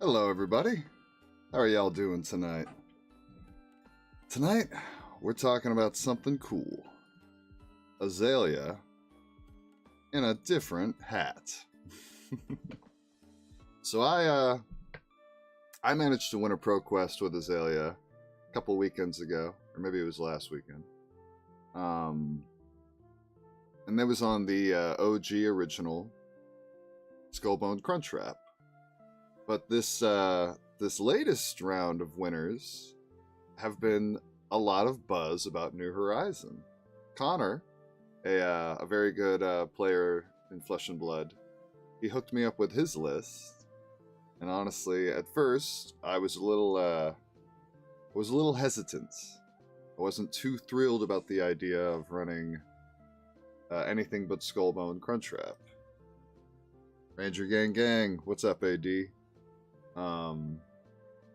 Hello, everybody. How are y'all doing tonight? Tonight, we're talking about something cool. Azalea in a different hat. So I managed to win a pro quest with Azalea a couple weekends ago, or maybe it was last weekend. And that was on the OG original Skullbone Crunchwrap. But this latest round of winners have been a lot of buzz about New Horizon. Connor, a very good player in Flesh and Blood, he hooked me up with his list, and honestly, at first I was a little hesitant. I wasn't too thrilled about the idea of running anything but Skullbone Crunchwrap. Ranger Gang, what's up, AD?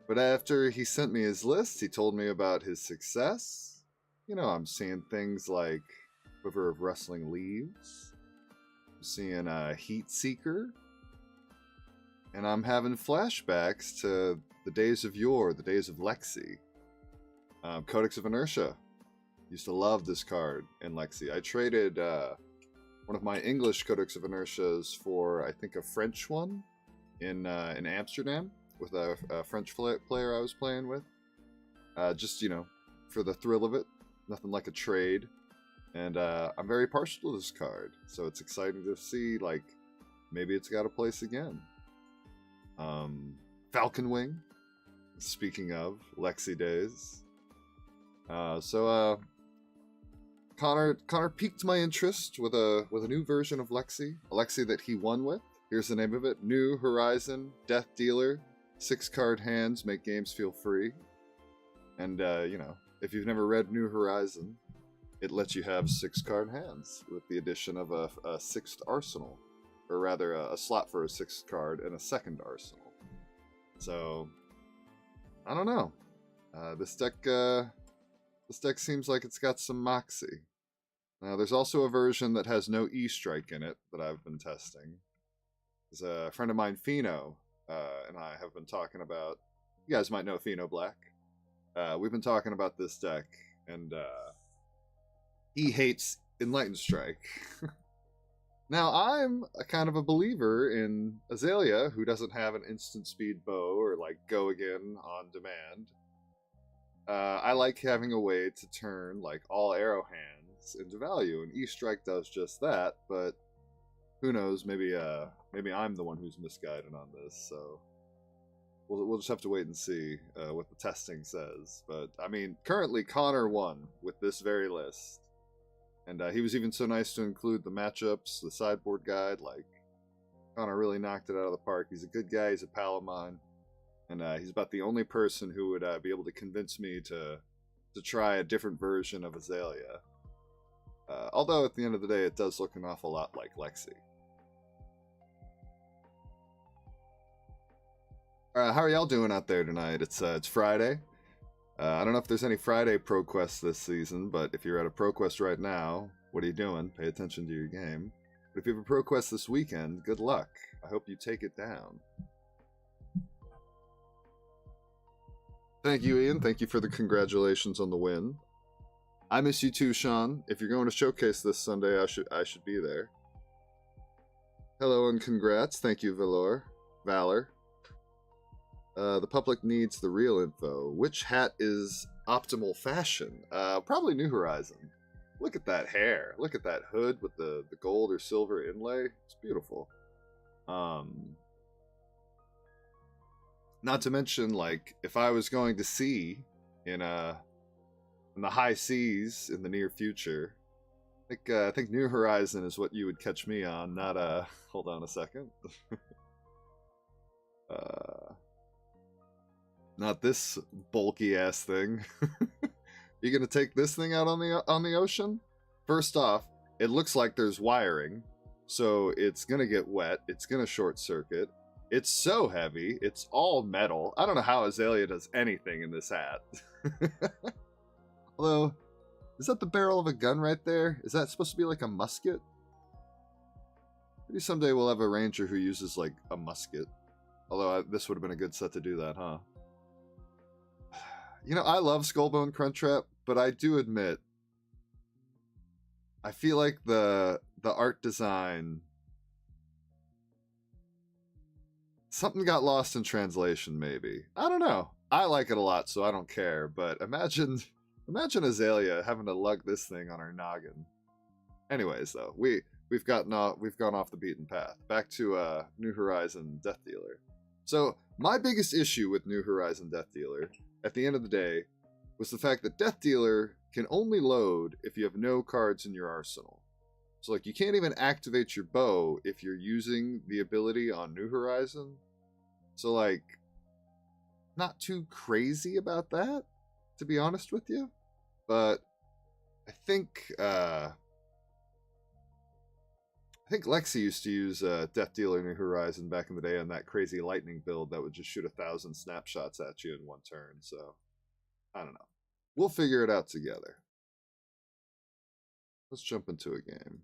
But after he sent me his list, he told me about his success. You know, I'm seeing things like River of Rustling Leaves. I'm seeing Heat Seeker. And I'm having flashbacks to the days of yore, the days of Lexi. Codex of Inertia. Used to love this card in Lexi. I traded one of my English Codex of Inertias for, I think, a French one in Amsterdam with a French player I was playing with. Just, you know, for the thrill of it. Nothing like a trade. And I'm very partial to this card. So it's exciting to see, like, maybe it's got a place again. Falcon Wing. Speaking of Lexi days. Connor piqued my interest with a new version of Lexi. A Lexi that he won with. Here's the name of it. New Horizon, Death Dealer, 6-card hands, make games feel free. And, you know, if you've never read New Horizon, it lets you have 6-card hands with the addition of a 6th arsenal. Or rather, a slot for a 6th card and a 2nd arsenal. So, I don't know. This deck seems like it's got some moxie. Now, there's also a version that has no E-Strike in it that I've been testing. There's a friend of mine, Fino, and I have been talking about... You guys might know Fino Black. We've been talking about this deck, and he hates Enlightened Strike. Now, I'm a kind of a believer in Azalea, who doesn't have an instant speed bow or, like, go again on demand. I like having a way to turn, like, all arrow hands into value, and E-Strike does just that, but who knows, maybe I'm the one who's misguided on this, so we'll just have to wait and see what the testing says. But, I mean, currently Connor won with this very list, and he was even so nice to include the matchups, the sideboard guide. Like, Connor really knocked it out of the park. He's a good guy, he's a pal of mine. And he's about the only person who would be able to convince me to try a different version of Azalea. Although, at the end of the day, it does look an awful lot like Lexi. How are y'all doing out there tonight? It's Friday. I don't know if there's any Friday pro quests this season, but if you're at a pro quest right now, what are you doing? Pay attention to your game. But if you have a pro quest this weekend, good luck. I hope you take it down. Thank you, Ian. Thank you for the congratulations on the win. I miss you too, Sean. If you're going to showcase this Sunday, I should be there. Hello and congrats. Thank you, Valor. The public needs the real info. Which hat is optimal fashion? Probably New Horizon. Look at that hair. Look at that hood with the gold or silver inlay. It's beautiful. Not to mention, like, if I was going to sea in the high seas in the near future, I think New Horizon is what you would catch me on, not hold on a second. Not this bulky ass thing. You gonna take this thing out on the ocean? First off, it looks like there's wiring, so it's gonna get wet, it's gonna short circuit. It's so heavy. It's all metal. I don't know how Azalea does anything in this hat. Although, is that the barrel of a gun right there? Is that supposed to be like a musket? Maybe someday we'll have a ranger who uses like a musket. Although this would have been a good set to do that, huh? You know, I love Skullbone Crunchwrap, but I do admit, I feel like the art design, something got lost in translation, maybe. I don't know. I like it a lot, so I don't care. But imagine Azalea having to lug this thing on her noggin. Anyways, though, we've gone off the beaten path. Back to New Horizon Death Dealer. So my biggest issue with New Horizon Death Dealer, at the end of the day, was the fact that Death Dealer can only load if you have no cards in your arsenal. So like you can't even activate your bow if you're using the ability on New Horizon. So like, not too crazy about that, to be honest with you. But I think Lexi used to use Death Dealer New Horizon back in the day on that crazy lightning build that would just shoot 1,000 snapshots at you in one turn. So I don't know. We'll figure it out together. Let's jump into a game.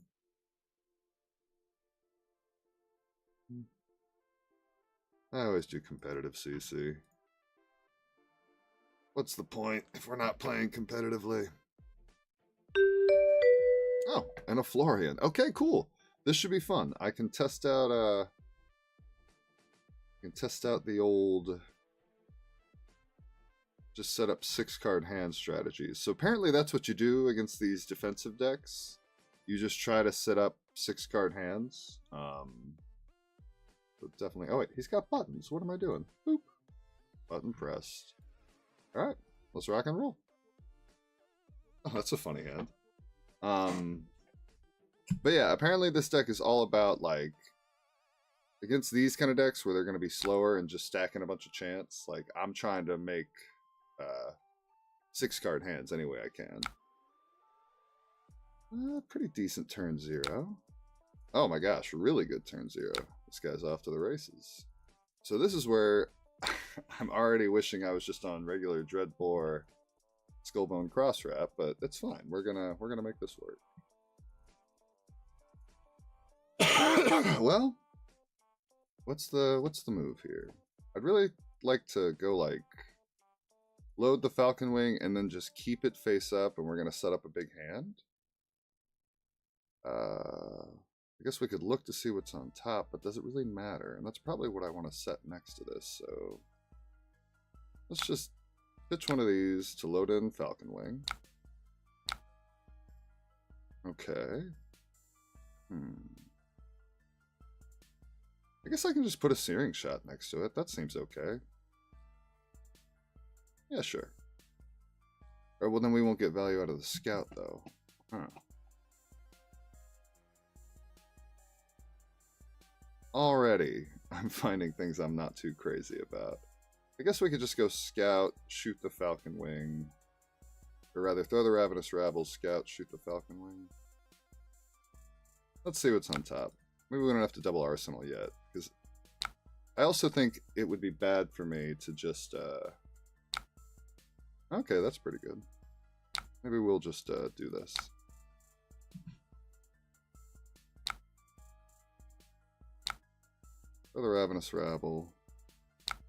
I always do competitive CC. What's the point if we're not playing competitively? Oh, and a Florian. Okay, cool. This should be fun. I can test out the old just set up 6-card hand strategies. So apparently that's what you do against these defensive decks. You just try to set up 6-card hands. But definitely. Oh wait, he's got buttons. What am I doing? Boop. Button pressed. All right, let's rock and roll. Oh, that's a funny hand. But yeah, apparently this deck is all about like against these kind of decks where they're going to be slower and just stacking a bunch of chance. Like I'm trying to make 6-card hands any way I can. Pretty decent turn 0. Oh my gosh, really good turn 0. This guy's off to the races. So this is where I'm already wishing I was just on regular Dreadbore Skullbone Crosswrap, but it's fine. We're gonna make this work. Well, what's the move here? I'd really like to go like load the Falcon Wing and then just keep it face up, and we're gonna set up a big hand. I guess we could look to see what's on top, but does it really matter? And that's probably what I want to set next to this. So let's just pitch one of these to load in Falcon Wing. Okay. I guess I can just put a Searing Shot next to it. That seems okay. Yeah, sure. Or well, then we won't get value out of the Scout, though. Huh. Already, I'm finding things I'm not too crazy about. I guess we could just go Scout, shoot the Falcon Wing. Or rather, throw the Ravenous Rabble, Scout, shoot the Falcon Wing. Let's see what's on top. Maybe we don't have to double Arsenal yet, because I also think it would be bad for me to just, Okay, that's pretty good. Maybe we'll just do this. Throw the Ravenous Rabble.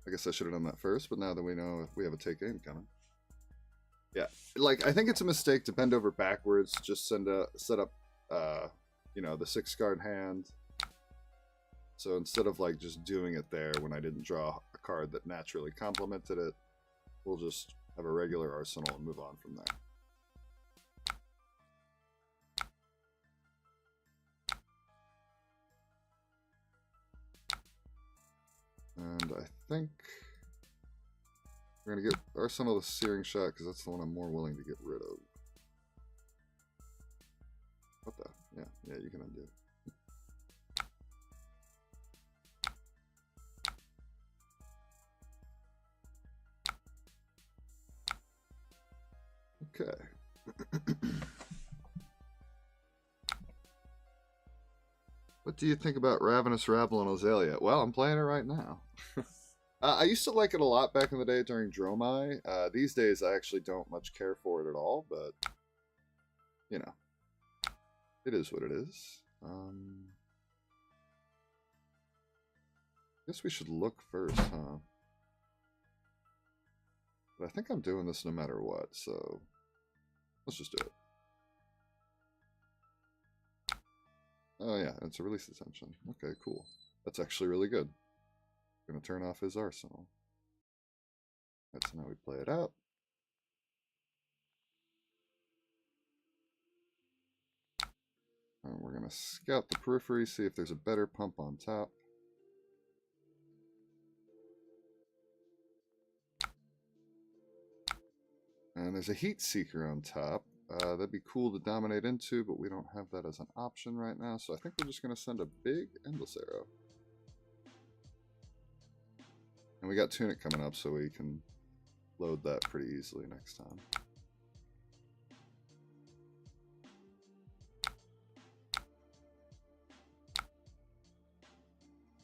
I guess I should have done that first, but now that we know we have a take game coming. Yeah, like, I think it's a mistake to bend over backwards, just set up, you know, the 6-card hand. So instead of like just doing it there when I didn't draw a card that naturally complemented it, we'll just have a regular arsenal and move on from there. And I think we're going to get Arsenal the Searing Shot because that's the one I'm more willing to get rid of. What the? Yeah, you can undo. Okay. What do you think about Ravenous Rabble and Azalea? Well, I'm playing it right now. I used to like it a lot back in the day during Dromai. These days, I actually don't much care for it at all, but, you know, it is what it is. Guess we should look first, huh? But I think I'm doing this no matter what, so let's just do it. Oh yeah, it's a release attention. Okay, cool. That's actually really good. I'm gonna turn off his arsenal. That's how we play it out. And we're gonna scout the periphery, see if there's a better pump on top. And there's a heat seeker on top. That'd be cool to dominate into, but we don't have that as an option right now, so I think we're just gonna send a big endless arrow. And we got Tunic coming up, so we can load that pretty easily next time.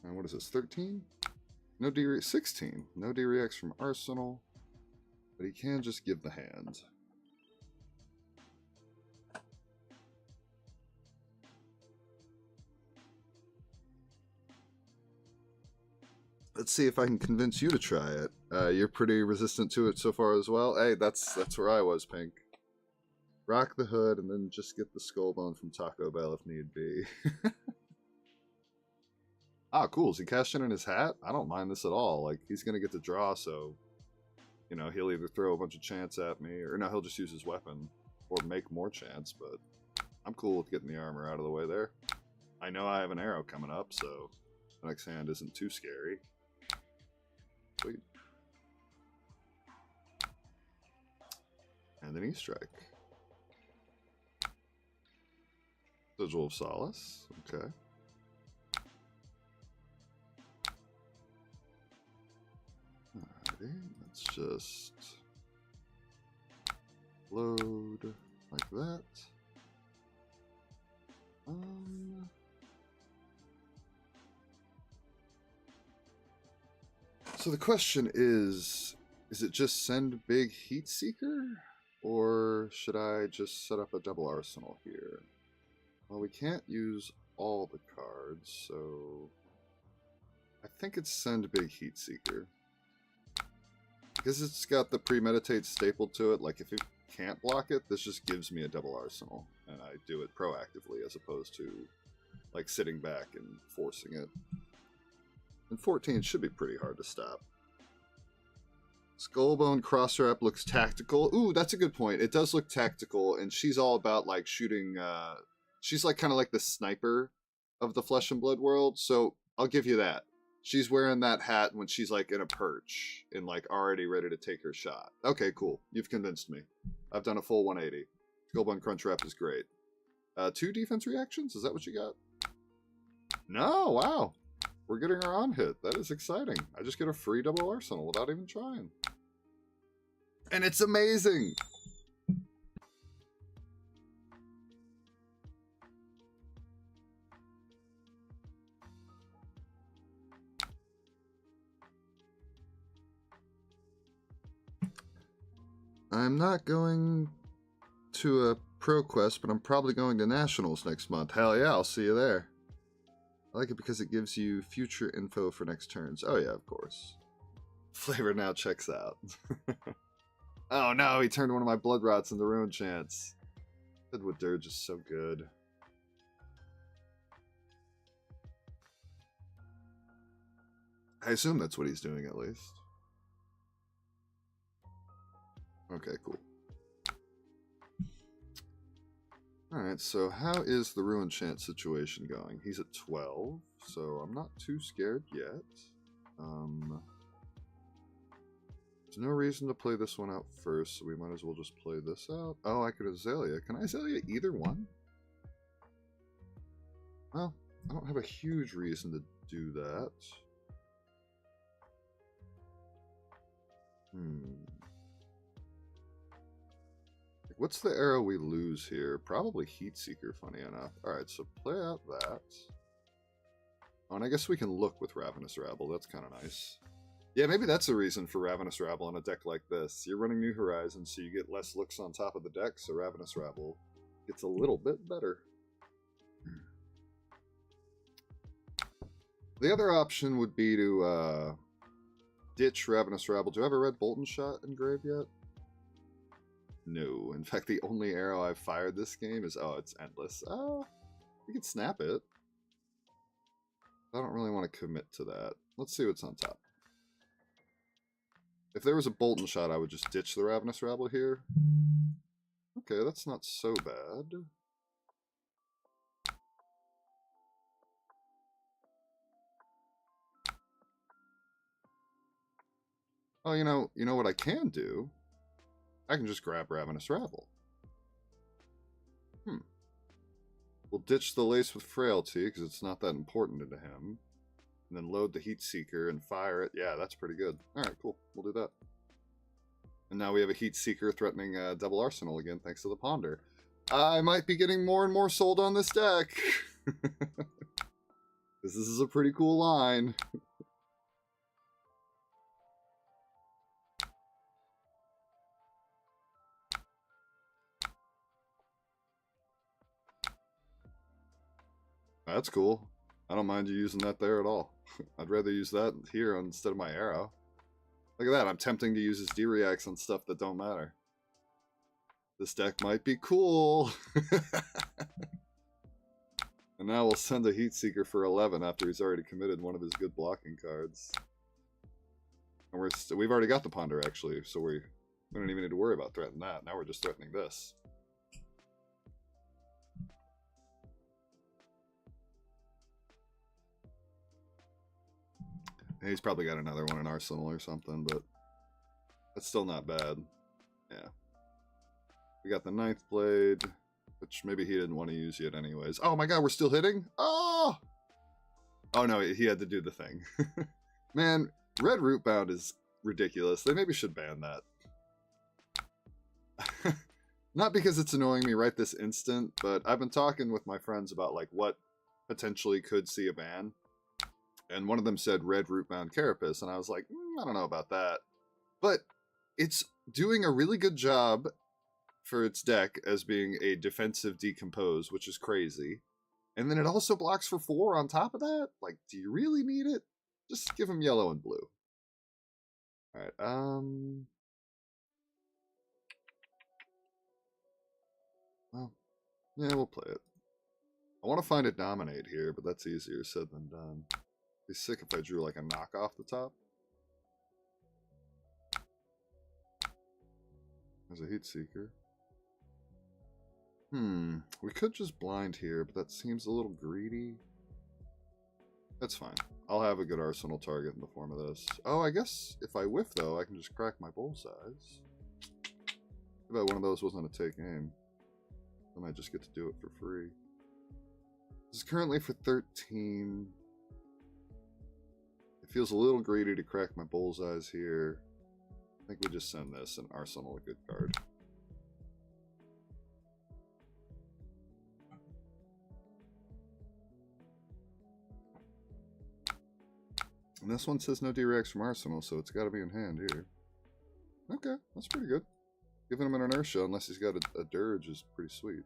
And what is this, 13? No D 16. No D-Reacts from Arsenal, but he can just give the hand. Let's see if I can convince you to try it. You're pretty resistant to it so far as well. Hey, that's where I was, Pink. Rock the hood and then just get the skull bone from Taco Bell if need be. Ah, cool. Is he cashing in his hat? I don't mind this at all. Like, he's going to get to draw, so, you know, he'll either throw a bunch of chance at me, or no, he'll just use his weapon, or make more chance, but I'm cool with getting the armor out of the way there. I know I have an arrow coming up, so the next hand isn't too scary. Sweet. And an E-Strike. Sigil of Solace. Okay. Alrighty, let's just load like that. So the question is it just send big Heat Seeker? Or should I just set up a double arsenal here? Well, we can't use all the cards, so I think it's send big Heat Seeker. Because it's got the premeditate stapled to it, like if it can't block it, this just gives me a double arsenal. And I do it proactively as opposed to like sitting back and forcing it. And 14 should be pretty hard to stop. Skullbone Crosswrap looks tactical. Ooh, that's a good point. It does look tactical, and she's all about like shooting. She's like kind of like the sniper of the Flesh and Blood world. So I'll give you that. She's wearing that hat when she's like in a perch and like already ready to take her shot. Okay, cool. You've convinced me. I've done a full 180. Skullbone Crunchwrap is great. 2 defense reactions? Is that what you got? No, wow. We're getting her on hit. That is exciting. I just get a free double arsenal without even trying. And it's amazing. I'm not going to a pro quest, but I'm probably going to nationals next month. Hell yeah, I'll see you there. I like it because it gives you future info for next turns. Oh yeah, of course. Flavor now checks out. Oh no, he turned one of my blood rots into ruin chance. Deadwood Dirge is so good. I assume that's what he's doing at least. Okay, cool. Alright, so how is the ruin chance situation going? He's at 12, so I'm not too scared yet. There's no reason to play this one out first, so we might as well just play this out. Oh, I could Azalea. Can I Azalea either one? Well, I don't have a huge reason to do that. What's the arrow we lose here? Probably Heat Seeker, funny enough. Alright, so play out that. Oh, and I guess we can look with Ravenous Rabble. That's kind of nice. Yeah, maybe that's the reason for Ravenous Rabble on a deck like this. You're running New Horizons, so you get less looks on top of the deck, so Ravenous Rabble gets a little bit better. The other option would be to ditch Ravenous Rabble. Do I have a red Bolton shot engraved yet? No. In fact, the only arrow I've fired this game is... Oh, it's endless. Oh, we can snap it. I don't really want to commit to that. Let's see what's on top. If there was a Bolton shot, I would just ditch the Ravenous Rabble here. Okay, that's not so bad. Oh, you know what I can do? I can just grab Ravenous Rabble. We'll ditch the Lace with Frailty, because it's not that important to him. And then load the Heat Seeker and fire it. Yeah, that's pretty good. Alright, cool. We'll do that. And now we have a Heat Seeker threatening double Arsenal again, thanks to the Ponder. I might be getting more and more sold on this deck. Because this is a pretty cool line. That's cool. I don't mind you using that there at all. I'd rather use that here instead of my arrow. Look at that. I'm tempting to use his D-reacts on stuff that don't matter. This deck might be cool. And now we'll send a Heat Seeker for 11 after he's already committed one of his good blocking cards. And we've already got the Ponder, actually, so we don't even need to worry about threatening that. Now we're just threatening this. He's probably got another one in Arsenal or something, but that's still not bad. Yeah. We got the 9th Blade, which maybe he didn't want to use yet anyways. Oh my god, we're still hitting? Oh! Oh no, he had to do the thing. Man, Red Rootbound is ridiculous. They maybe should ban that. Not because it's annoying me right this instant, but I've been talking with my friends about like what potentially could see a ban. And one of them said Red Rootbound Carapace, and I was like, I don't know about that. But it's doing a really good job for its deck as being a defensive decompose, which is crazy. And then it also blocks for 4 on top of that? Like, do you really need it? Just give him yellow and blue. Alright, well, yeah, we'll play it. I want to find a Dominate here, but that's easier said than done. Be sick if I drew like a knock off the top. There's a Heat Seeker. We could just blind here, but that seems a little greedy. That's fine. I'll have a good Arsenal target in the form of this. Oh, I guess if I whiff, though, I can just crack my bullseyes. I bet one of those wasn't a take aim. I might just get to do it for free. This is currently for 13. It feels a little greedy to crack my bullseyes here. I think we just send this and Arsenal a good card. And this one says no D-Rex from Arsenal, so it's got to be in hand here. Okay, that's pretty good. Giving him an inertia, unless he's got a dirge, is pretty sweet.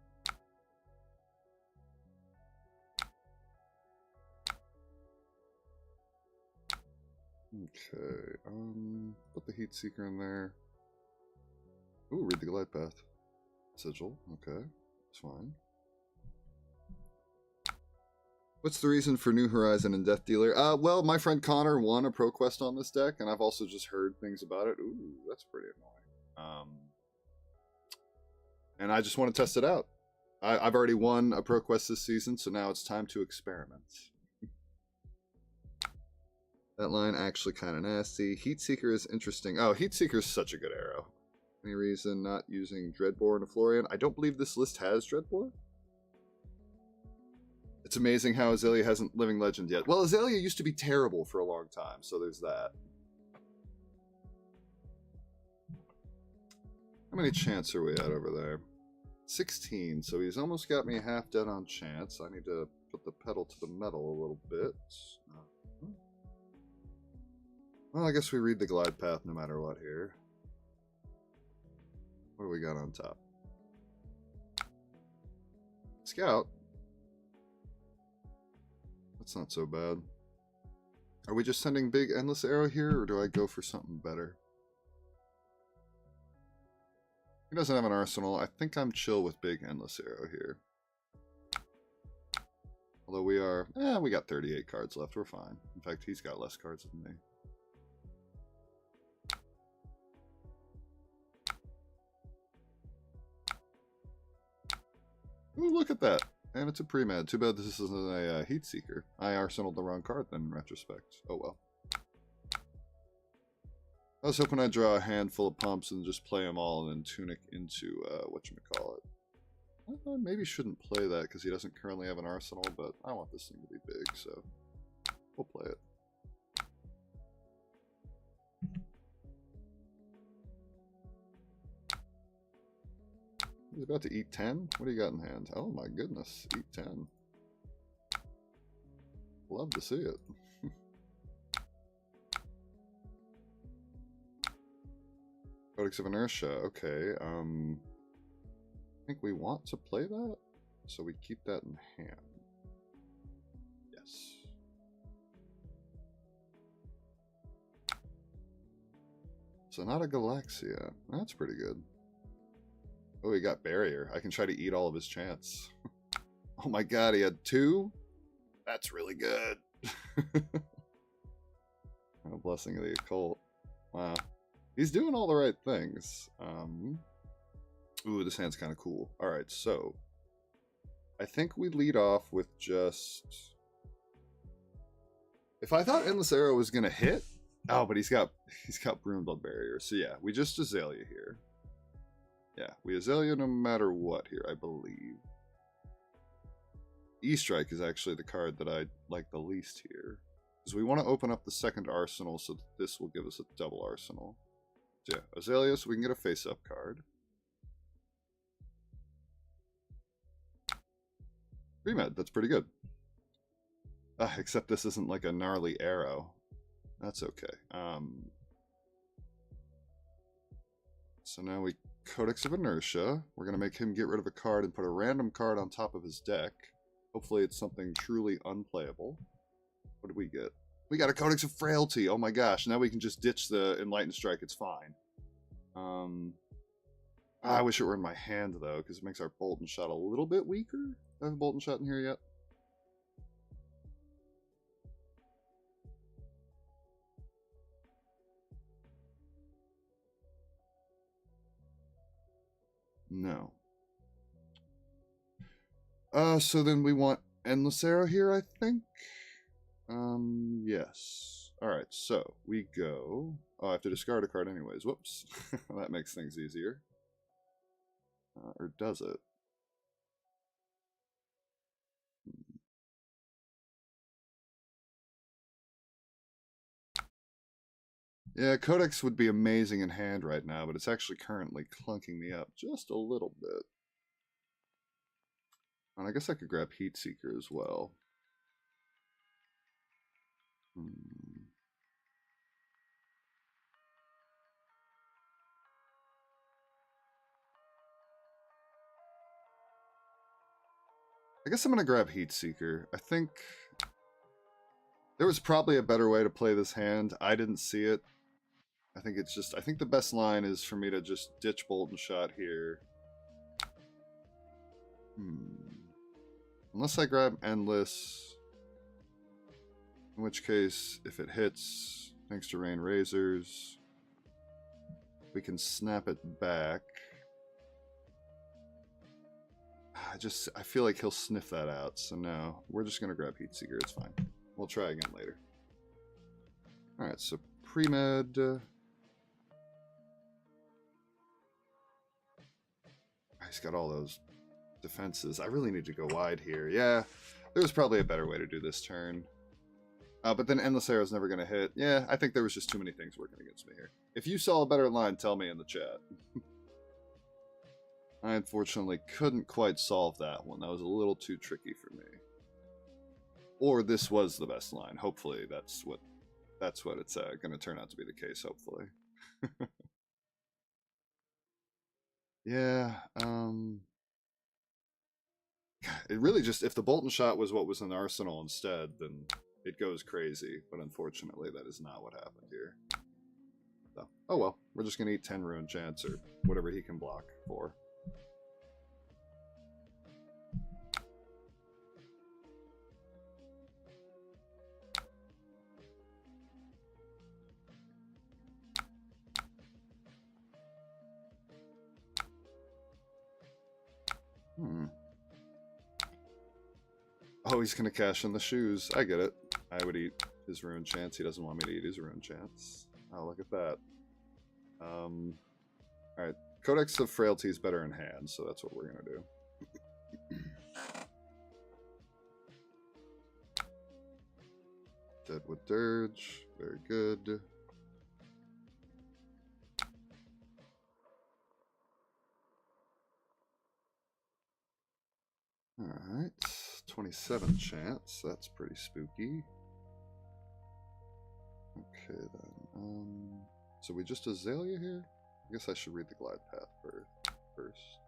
Okay, put the Heat Seeker in there. Ooh, read the Glide Path. Sigil, okay, that's fine. What's the reason for New Horizon and Death Dealer? Well, my friend Connor won a Pro Quest on this deck, and I've also just heard things about it. Ooh, that's pretty annoying. And I just want to test it out. I've already won a Pro Quest this season, so now it's time to experiment. That line actually kind of nasty. Heat Seeker is interesting. Oh, Heat Seeker is such a good arrow. Any reason not using Dreadbore and a Florian? I don't believe this list has Dreadbore. It's amazing how Azalea hasn't Living Legend yet. Well, Azalea used to be terrible for a long time, so there's that. How many chants are we at over there? 16, so he's almost got me half dead on chance. I need to put the pedal to the metal a little bit. Well, I guess we read the Glide Path no matter what here. What do we got on top? Scout. That's not so bad. Are we just sending big endless arrow here, or do I go for something better? He doesn't have an arsenal. I think I'm chill with big endless arrow here. Although we are, we got 38 cards left. We're fine. In fact, he's got less cards than me. Ooh, look at that. And it's a pre-med. Too bad this isn't a heat seeker. I arsenaled the wrong card then in retrospect. Oh well. I was hoping I'd draw a handful of pumps and just play them all and then tunic into whatchamacallit. I maybe shouldn't play that because he doesn't currently have an arsenal, but I want this thing to be big, so we'll play it. He's about to eat 10? What do you got in hand? Oh my goodness, eat 10. Love to see it. Codex of Inertia, okay. I think we want to play that, so we keep that in hand. Yes. Sonata Galaxia, that's pretty good. Oh, he got Barrier. I can try to eat all of his chance. Oh my god, he had 2? That's really good. A Blessing of the Occult. Wow. He's doing all the right things. Ooh, this hand's kind of cool. Alright, so I think we lead off with just... If I thought Endless Arrow was gonna hit... Oh, but he's got Broomblood Barrier. So yeah, we just Azalea here. Yeah, we Azalea no matter what here, I believe. E-Strike is actually the card that I like the least here. Because we want to open up the second arsenal so that this will give us a double arsenal. So yeah, Azalea so we can get a face-up card. Pre-med, that's pretty good. Except this isn't like a gnarly arrow. That's okay. So now we Codex of Inertia. We're going to make him get rid of a card and put a random card on top of his deck. Hopefully it's something truly unplayable. What did we get? We got a Codex of Frailty. Oh my gosh. Now we can just ditch the Enlightened Strike. It's fine. I wish it were in my hand, though, because it makes our Bolt and Shot a little bit weaker. Do I have a Bolt and Shot in here yet? No. So then we want Endless Arrow here, I think? Yes. Alright, so we go... Oh, I have to discard a card anyways. Whoops. That makes things easier. Or does it? Yeah, Codex would be amazing in hand right now, but it's actually currently clunking me up just a little bit. And I guess I could grab Heat Seeker as well. I guess I'm going to grab Heat Seeker. I think there was probably a better way to play this hand. I didn't see it. I think it's just, I think the best line is for me to just ditch Bolt and Shot here. Unless I grab Endless. In which case, if it hits, thanks to Rain Razors, we can snap it back. I feel like he'll sniff that out, so no. We're just going to grab Heat Seeker, it's fine. We'll try again later. Alright, so pre-med. He's got all those defenses. I really need to go wide here. Yeah, there was probably a better way to do this turn. But then Endless Arrow's never going to hit. Yeah, I think there was just too many things working against me here. If you saw a better line, tell me in the chat. I unfortunately couldn't quite solve that one. That was a little too tricky for me. Or this was the best line. Hopefully that's what it's going to turn out to be the case, hopefully. Yeah, it really just, if the Bolt and Shot was what was in the arsenal instead, then it goes crazy, but unfortunately that is not what happened here. So, oh well, we're just gonna eat 10 Ruin Chance or whatever he can block for. Oh, he's gonna cash in the shoes. I get it. I would eat his Ruin Chance. He doesn't want me to eat his Ruin Chance. Oh, look at that. Alright. Codex of Frailty is better in hand, so that's what we're gonna do. Deadwood Dirge. Very good. Alright. 27 chance. That's pretty spooky. Okay, then. So we just Azalea here? I guess I should read the Glide Path first.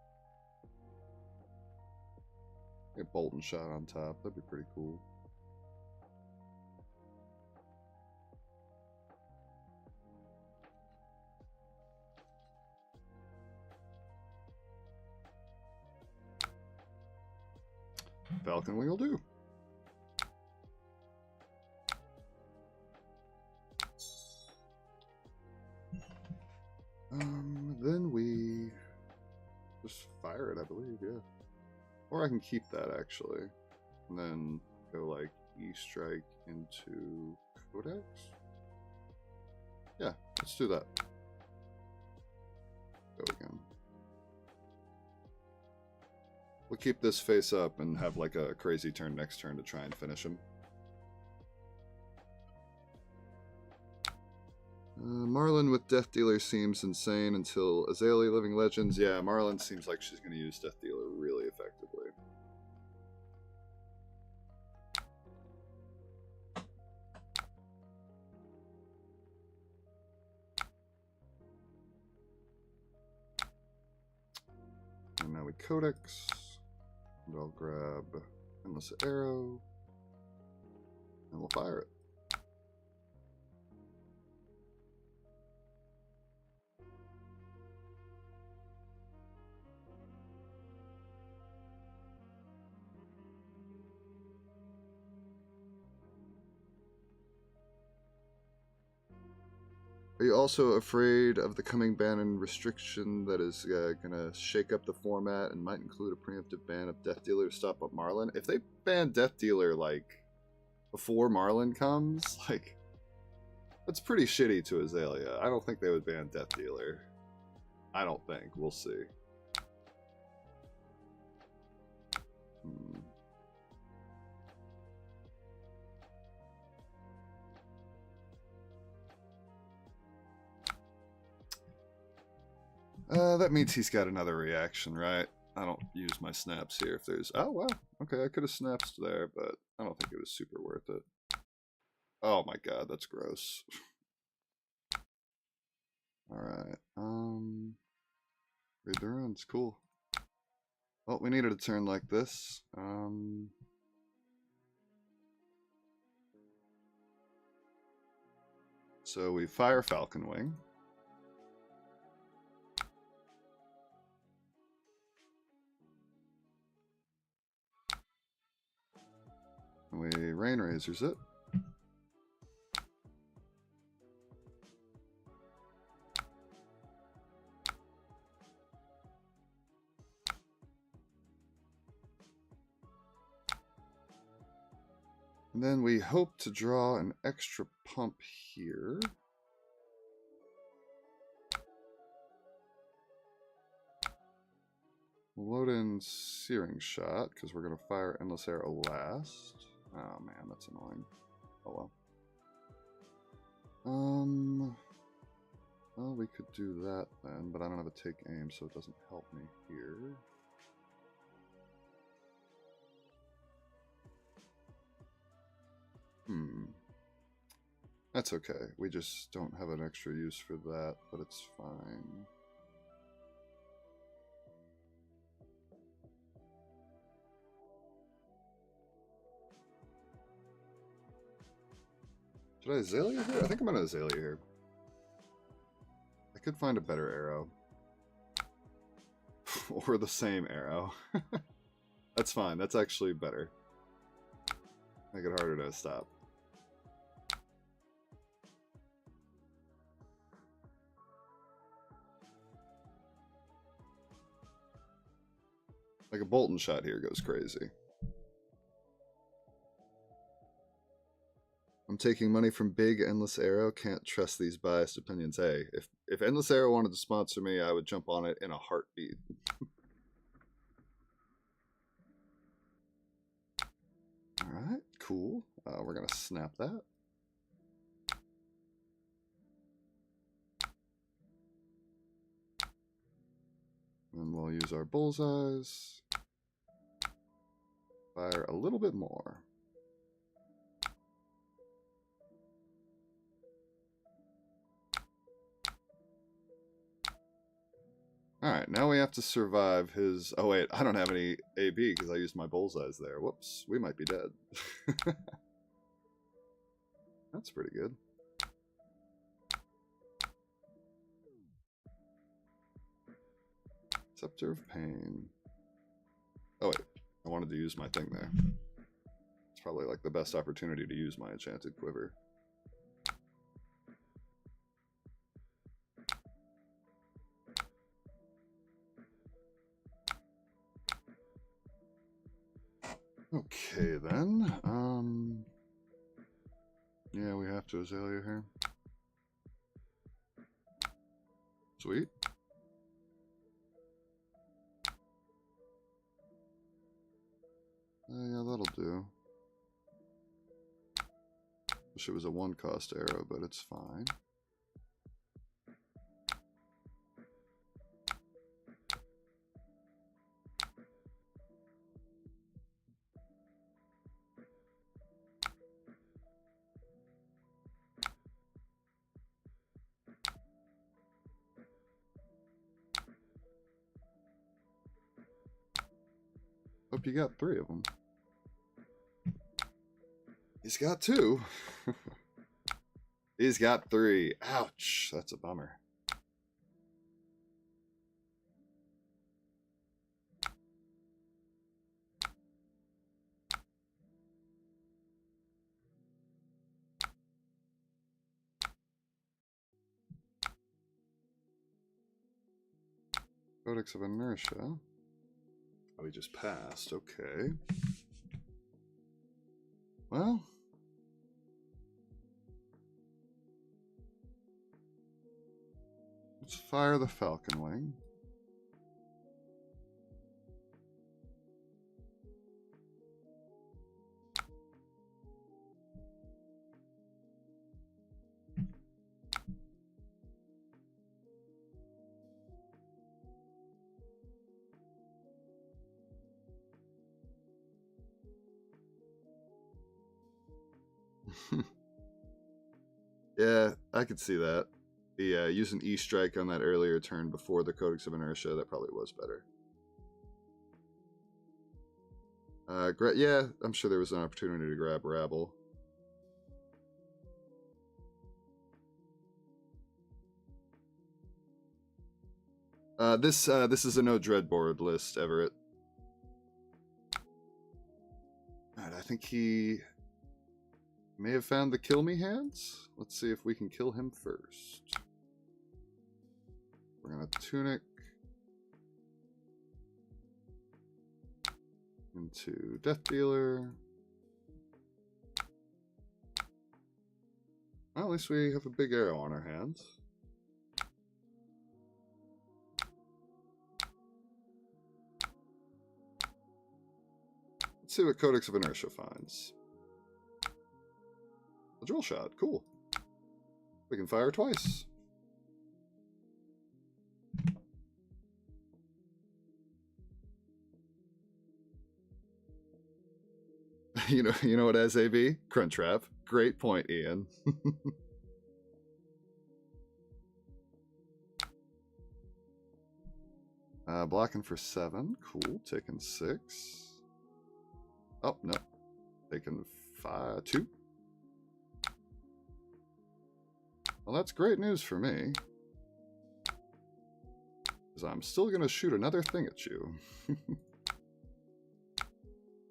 Get Bolton Shot on top. That'd be pretty cool. Falcon Wing will do. Then we just fire it, I believe, yeah. Or I can keep that, actually. And then go, like, E-Strike into Codex? Yeah, let's do that. Go again. We'll keep this face up and have, like, a crazy turn next turn to try and finish him. Marlin with Death Dealer seems insane until Azalea Living Legends. Yeah, Marlin seems like she's going to use Death Dealer really effectively. And now we Codex. And I'll grab Endless Arrow. And we'll fire it. Are you also afraid of the coming ban and restriction that is going to shake up the format and might include a preemptive ban of Death Dealer to stop up Marlin? If they ban Death Dealer, like, before Marlin comes, like, that's pretty shitty to Azalea. I don't think they would ban Death Dealer. I don't think. We'll see. That means he's got another reaction, right? I don't use my snaps here if there's... Oh, wow. Okay, I could have snaps there, but I don't think it was super worth it. Oh my god, that's gross. Alright, read the runes, cool. Well, we needed a turn like this. So we fire Falcon Wing. We Rain Razors it. And then we hope to draw an extra pump here. We'll load in Searing Shot, because we're going to fire Endless Arrow last. Oh man, that's annoying. Oh well. Well, we could do that then, but I don't have a take aim, so it doesn't help me here. That's okay. We just don't have an extra use for that, but it's fine. Should I Azalea here? I think I'm gonna Azalea here. I could find a better arrow. Or the same arrow. That's fine. That's actually better. Make it harder to stop. Like a Bolton shot here goes crazy. I'm taking money from Big Endless Arrow. Can't trust these biased opinions. Hey, if Endless Arrow wanted to sponsor me, I would jump on it in a heartbeat. Alright, cool. We're going to snap that. And we'll use our bullseyes. Fire a little bit more. Alright, now we have to survive his... Oh wait, I don't have any AB because I used my bullseyes there. Whoops, we might be dead. That's pretty good. Scepter of Pain. Oh wait, I wanted to use my thing there. It's probably like the best opportunity to use my enchanted quiver. Okay then. Yeah, we have to Azalea here. Sweet. Yeah, that'll do. Wish it was a 1-cost arrow, but it's fine. Hope you got 3 of them. He's got 2. He's got 3. Ouch, that's a bummer. Codex of Inertia. Oh, we just passed. Okay. Well. Let's fire the Falcon Wing. Yeah, I could see that. Yeah, use an E-strike on that earlier turn before the Codex of Inertia. That probably was better. Yeah, I'm sure there was an opportunity to grab Rabble. This is a no dreadboard list, Everett. Alright, I think he may have found the kill me hands. Let's see if we can kill him first. We're gonna Tunic into Death Dealer. Well, at least we have a big arrow on our hands. Let's see what Codex of Inertia finds. A drill shot, cool. We can fire twice. You know what SAB? Crunchwrap. Great point, Ian. Blocking for 7. Cool. Taking 6. Oh, no. Taking 2. Well, that's great news for me. Because I'm still going to shoot another thing at you.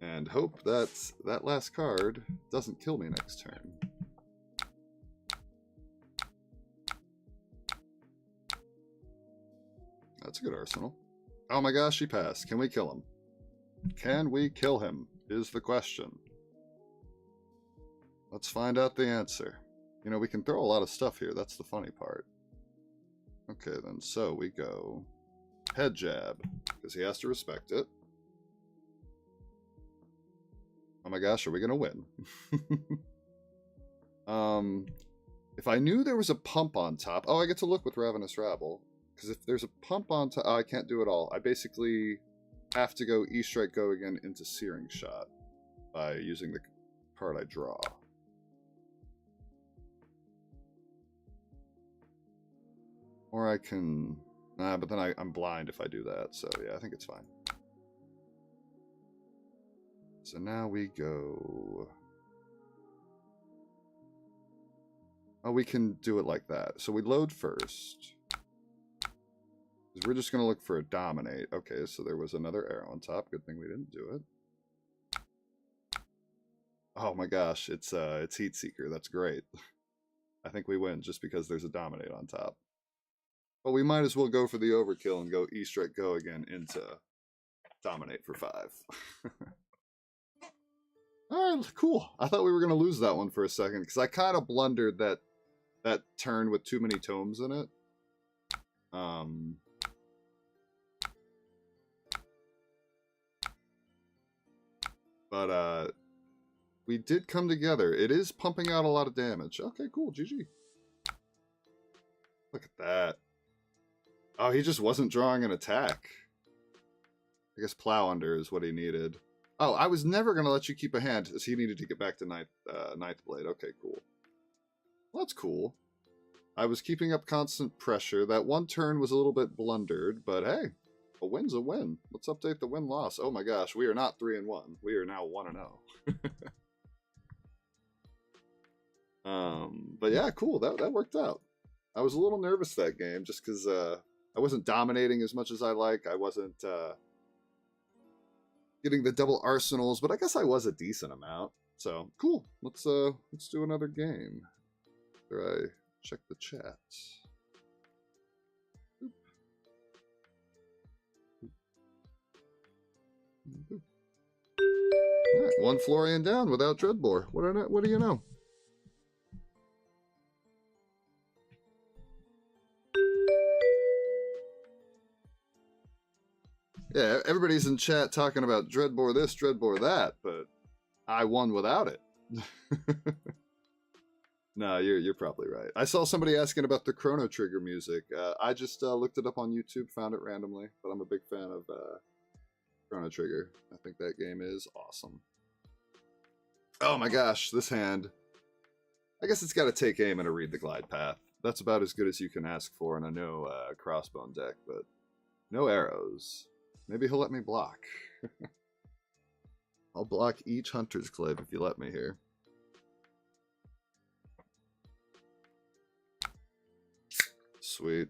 And hope that that last card doesn't kill me next turn. That's a good arsenal. Oh my gosh, he passed. Can we kill him? Can we kill him is the question. Let's find out the answer. You know, we can throw a lot of stuff here. That's the funny part. Okay, then. So we go head jab, because he has to respect it. Oh my gosh, are we going to win? If I knew there was a pump on top... Oh, I get to look with Ravenous Rabble. Because if there's a pump on top... Oh, I can't do it all. I basically have to go E-Strike Go again into Searing Shot by using the card I draw. Or I can... Nah, but then I'm blind if I do that. So yeah, I think it's fine. So now we go... Oh, we can do it like that. So we load first. Because we're just going to look for a dominate. Okay, so there was another arrow on top. Good thing we didn't do it. Oh my gosh, it's Heat Seeker. That's great. I think we win just because there's a dominate on top. But we might as well go for the overkill and go E-Strike Go again into dominate for 5. Alright, cool. I thought we were going to lose that one for a second, because I kind of blundered that turn with too many tomes in it. But we did come together. It is pumping out a lot of damage. Okay, cool. GG. Look at that. Oh, he just wasn't drawing an attack. I guess Plow Under is what he needed. Oh, I was never going to let you keep a hand, as he needed to get back to Ninth Blade. Okay, cool. Well, that's cool. I was keeping up constant pressure. That one turn was a little bit blundered, but hey, a win's a win. Let's update the win-loss. Oh my gosh, we are not 3-1. We are now 1-0. But yeah, cool. That worked out. I was a little nervous that game, just because I wasn't dominating as much as I like. I wasn't... getting the double arsenals, but I guess I was a decent amount. So cool. Let's do another game. After I check the chat. Boop. Boop. Boop. All right, one Florian down without Dreadbore. What do you know? Yeah, everybody's in chat talking about Dreadbore this, Dreadbore that, but I won without it. No, you're probably right. I saw somebody asking about the Chrono Trigger music. I just looked it up on YouTube, found it randomly, but I'm a big fan of Chrono Trigger. I think that game is awesome. Oh my gosh, this hand. I guess it's got to take aim and a read the glide path. That's about as good as you can ask for in a no crossbone deck, but no arrows. Maybe he'll let me block. I'll block each Hunter's Clave if you let me here. Sweet.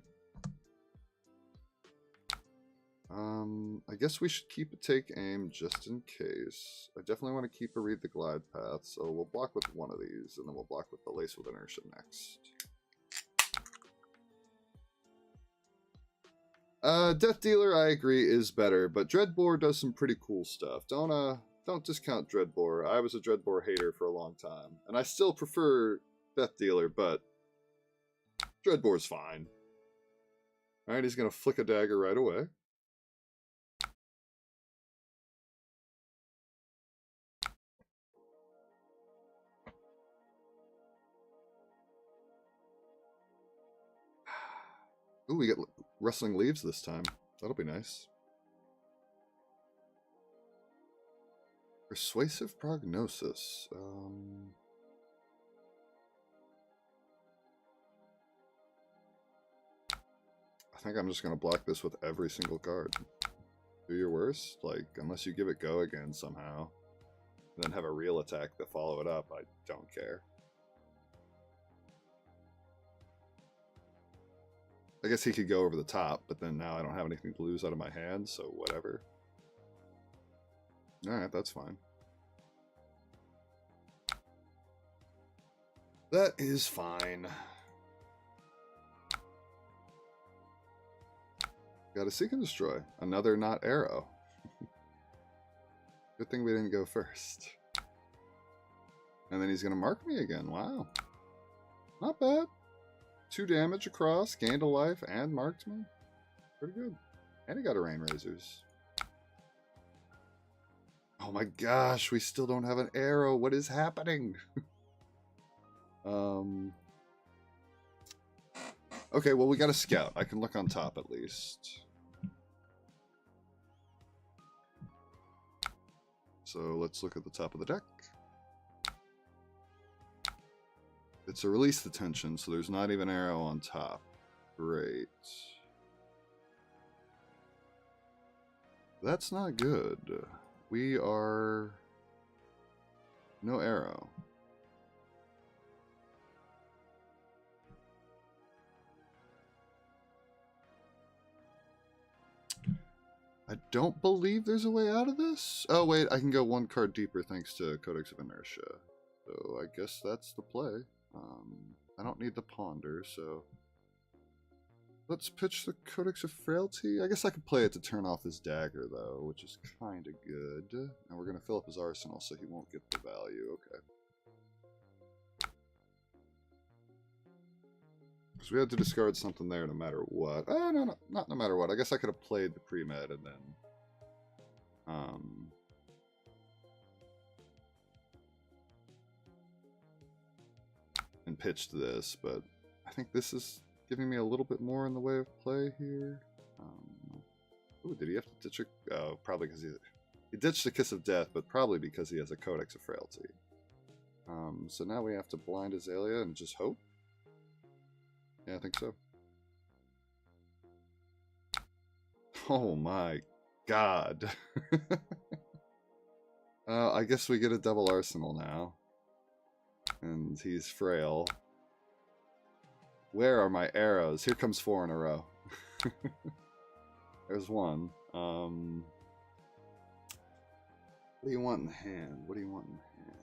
I guess we should keep a take aim just in case. I definitely want to keep a read the glide path, so we'll block with one of these, and then we'll block with the lace with inertia next. Death Dealer, I agree, is better, but Dreadbore does some pretty cool stuff. Don't discount Dreadbore. I was a Dreadbore hater for a long time, and I still prefer Death Dealer, but Dreadbore's fine. Alright, he's gonna flick a dagger right away. Ooh, we get Rustling Leaves this time. That'll be nice. Persuasive Prognosis. I think I'm just going to block this with every single card. Do your worst. Like, unless you give it Go again somehow. And then have a real attack to follow it up. I don't care. I guess he could go over the top, but then now I don't have anything to lose out of my hand, so whatever. Alright, that's fine. That is fine. Got a Seek and Destroy. Another not arrow. Good thing we didn't go first. And then he's going to mark me again. Wow. Not bad. 2 damage across, gained a life, and marked me. Pretty good. And he got a Rain Razors. Oh my gosh, we still don't have an arrow. What is happening? Okay, well, we got a scout. I can look on top at least. So let's look at the top of the deck. It's a release the tension, so there's not even arrow on top. Great. That's not good. We are... no arrow. I don't believe there's a way out of this. Oh, wait, I can go 1 card deeper thanks to Codex of Inertia. So I guess that's the play. I don't need the Ponder, so... let's pitch the Codex of Frailty. I guess I could play it to turn off his dagger, though, which is kind of good. And we're going to fill up his arsenal so he won't get the value. Okay. Because we had to discard something there no matter what. Oh, no, not no matter what. I guess I could have played the pre-med and then... and pitched this, but I think this is giving me a little bit more in the way of play here. Ooh, did he have to ditch a... oh, probably because he ditched the Kiss of Death, but probably because he has a Codex of Frailty. So now we have to blind Azalea and just hope? Yeah, I think so. Oh my god. I guess we get a double arsenal now. And he's frail. Where are my arrows? Here comes 4 in a row. There's 1. What do you want in the hand? What do you want in the hand?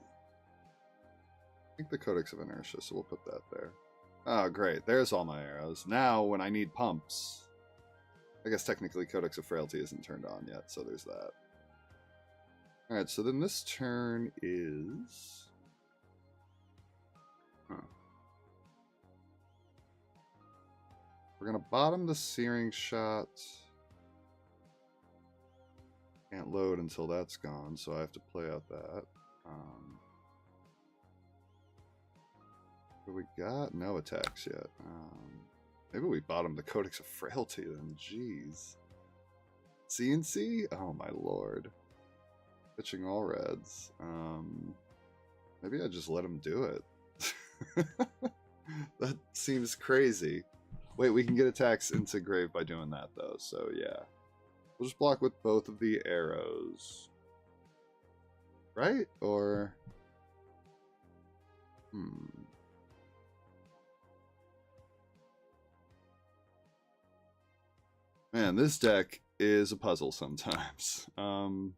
I think the Codex of Inertia, so we'll put that there. Oh, great. There's all my arrows. Now, when I need pumps... I guess technically Codex of Frailty isn't turned on yet, so there's that. Alright, so then this turn is... huh. We're going to bottom the Searing Shot. Can't load until that's gone, so I have to play out that. What we got? No attacks yet. Maybe we bottom the Codex of Frailty then. Jeez. CNC? Oh my lord. Pitching all reds. Maybe I just let him do it. That seems crazy. Wait, we can get attacks into grave by doing that though, so yeah. We'll just block with both of the arrows. Right? Or... Man, this deck is a puzzle sometimes. So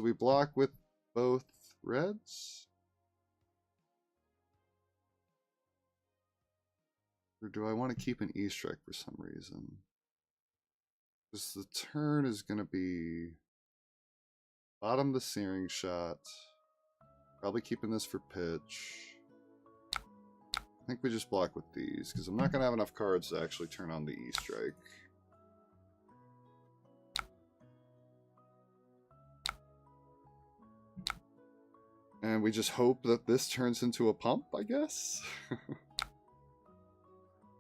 we block with both reds? Or do I want to keep an E-Strike for some reason? Because the turn is going to be bottom the Searing Shot. Probably keeping this for pitch. I think we just block with these, because I'm not going to have enough cards to actually turn on the E-Strike. And we just hope that this turns into a pump, I guess?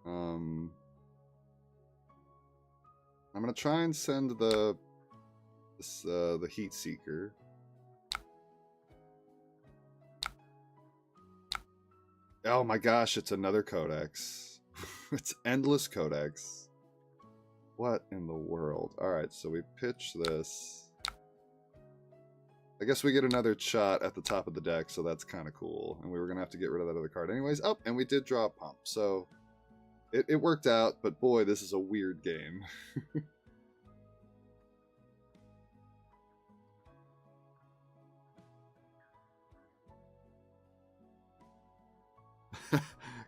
I'm going to try and send the Heat Seeker. Oh my gosh, it's another Codex. It's endless Codex. What in the world? Alright, so we pitch this. I guess we get another shot at the top of the deck, so that's kind of cool. And we were going to have to get rid of that other card anyways. Oh, and we did draw a pump, so... It worked out, but boy, this is a weird game.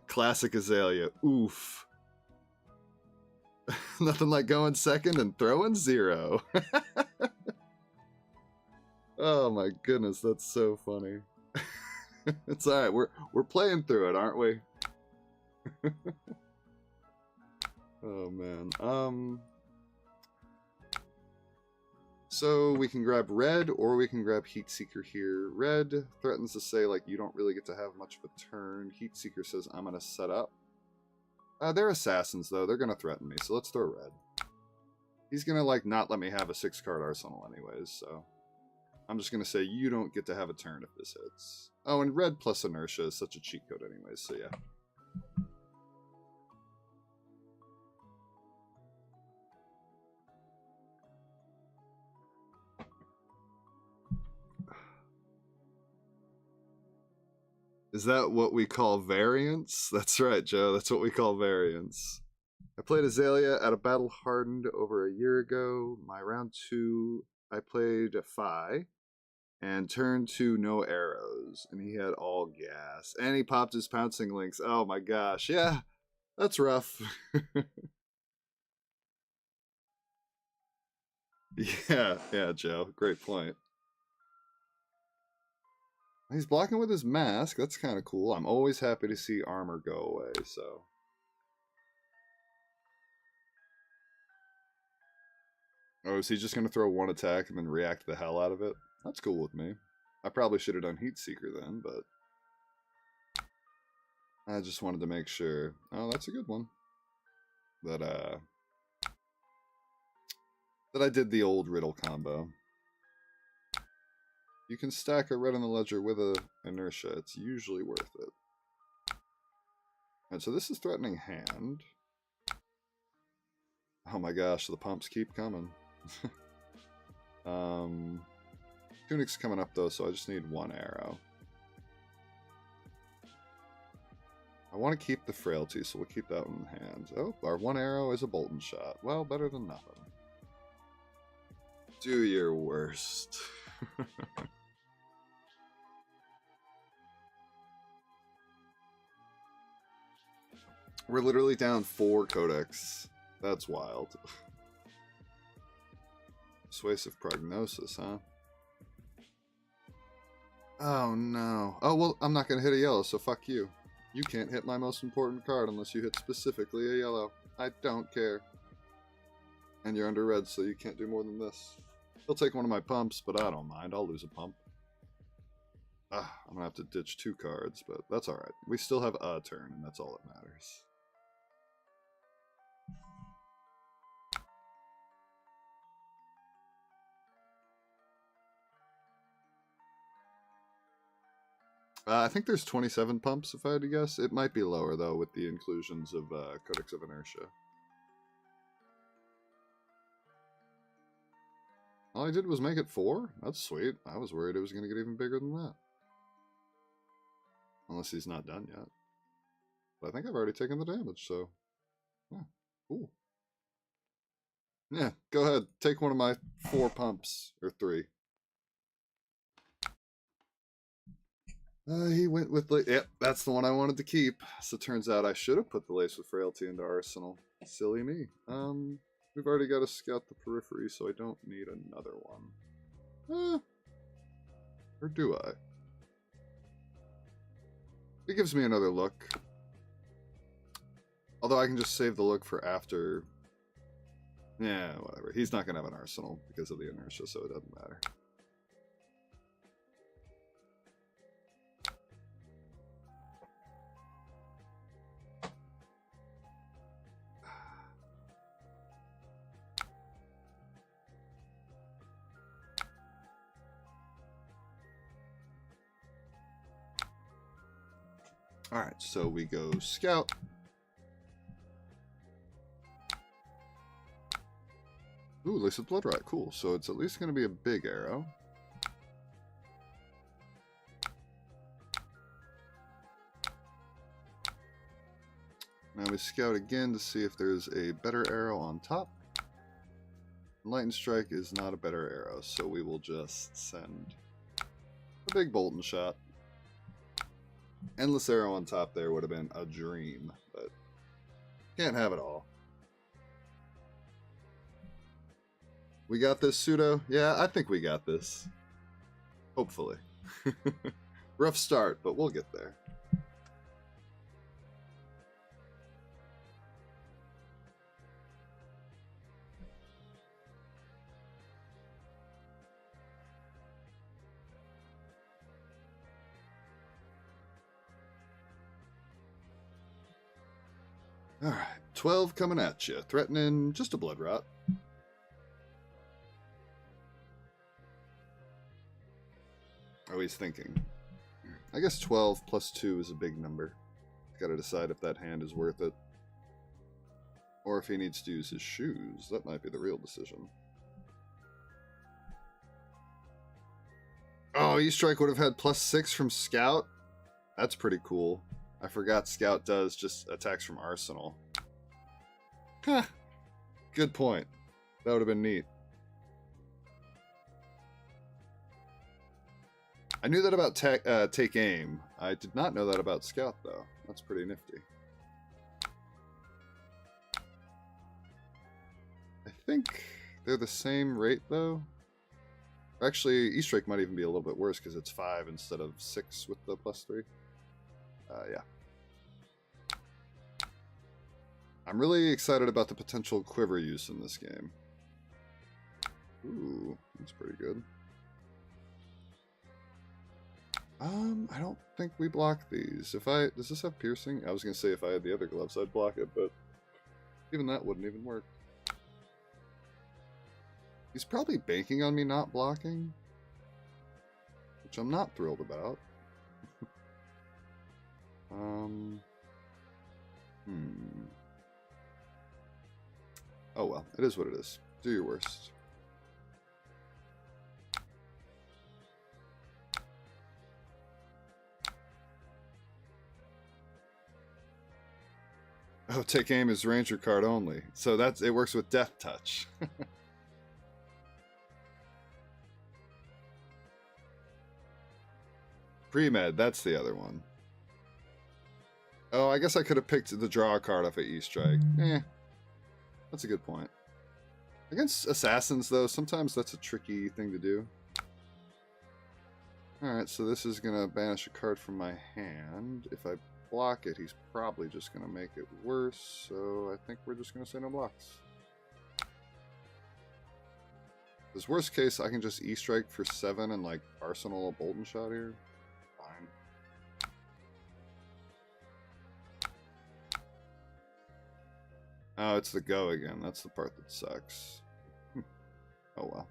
Classic Azalea. Oof. Nothing like going second and throwing 0. Oh my goodness, that's so funny. It's alright, we're playing through it, aren't we? Oh man. So we can grab red or we can grab Heatseeker here. Red threatens to say like you don't really get to have much of a turn. Heatseeker says I'm gonna set up. They're assassins though, they're gonna threaten me, so let's throw red. He's gonna like not let me have a 6-card arsenal anyways, so I'm just gonna say you don't get to have a turn if this hits. Oh, and red plus inertia is such a cheat code anyways, so yeah. Is that what we call variance? That's right, Joe. That's what we call variance. I played Azalea at a battle hardened over a year ago. My round 2, I played a Phi, and turn 2, no arrows. And he had all gas. And he popped his pouncing links. Oh my gosh. Yeah, that's rough. Yeah, Joe. Great point. He's blocking with his mask. That's kind of cool. I'm always happy to see armor go away, so. Oh, is he just going to throw one attack and then react the hell out of it? That's cool with me. I probably should have done Heatseeker then, but I just wanted to make sure. Oh, that's a good one. That I did the old riddle combo. You can stack a red on the ledger with a inertia. It's usually worth it. And so this is threatening hand. Oh my gosh, the pumps keep coming. Tunic's coming up though, so I just need 1 arrow. I want to keep the frailty, so we'll keep that one in hand. Oh, our 1 arrow is a Bolton shot. Well, better than nothing. Do your worst. We're literally down 4 codex. That's wild. Persuasive prognosis, huh? Oh no. Oh, well, I'm not going to hit a yellow, so fuck you. You can't hit my most important card unless you hit specifically a yellow. I don't care. And you're under red, so you can't do more than this. He'll take one of my pumps, but I don't mind. I'll lose a pump. I'm going to have to ditch 2 cards, but that's alright. We still have a turn, and that's all that matters. I think there's 27 pumps, if I had to guess. It might be lower, though, with the inclusions of Codex of Inertia. All I did was make it 4? That's sweet. I was worried it was going to get even bigger than that. Unless he's not done yet. But I think I've already taken the damage, so... Yeah, cool. Yeah, go ahead. Take one of my 4 pumps. Or 3. He went with... Yep, that's the one I wanted to keep. So it turns out I should have put the Lace with Frailty into Arsenal. Silly me. We've already got to scout the periphery, so I don't need another one. Or do I? It gives me another look. Although I can just save the look for after... Yeah, whatever. He's not going to have an Arsenal because of the inertia, so it doesn't matter. Alright, so we go Scout. Ooh, Lace of Blood Rot, cool. So it's at least going to be a big arrow. Now we scout again to see if there's a better arrow on top. Lightning Strike is not a better arrow, so we will just send a big Bolton shot. Endless arrow on top there would have been a dream, but can't have it all. We got this, Pseudo? Yeah, I think we got this. Hopefully. Rough start, but we'll get there. Alright, 12 coming at you, threatening just a blood rot. Oh, he's thinking. I guess 12 plus 2 is a big number. Gotta decide if that hand is worth it. Or if he needs to use his shoes. That might be the real decision. Oh, E-Strike would have had plus 6 from Scout? That's pretty cool. I forgot Scout does just attacks from Arsenal. Huh. Good point. That would have been neat. I knew that about Take Aim. I did not know that about Scout, though. That's pretty nifty. I think they're the same rate, though. Actually, E-Strike might even be a little bit worse because it's 5 instead of 6 with the plus 3. Yeah. I'm really excited about the potential quiver use in this game. Ooh, that's pretty good. I don't think we block these. Does this have piercing? I was gonna say if I had the other gloves, I'd block it, but even that wouldn't even work. He's probably banking on me not blocking, which I'm not thrilled about. Oh well, it is what it is. Do your worst. Oh, Take Aim is Ranger card only. So it works with Death Touch. Pre-Med, that's the other one. Oh, I guess I could have picked the draw card off of E-Strike. That's a good point. Against Assassins, though, sometimes that's a tricky thing to do. Alright, so this is going to banish a card from my hand. If I block it, he's probably just going to make it worse, so I think we're just going to say no blocks. Because worst case, I can just E-Strike for 7 and, like, Arsenal a Bolton shot here. Fine. Oh, it's the go again. That's the part that sucks. Oh well.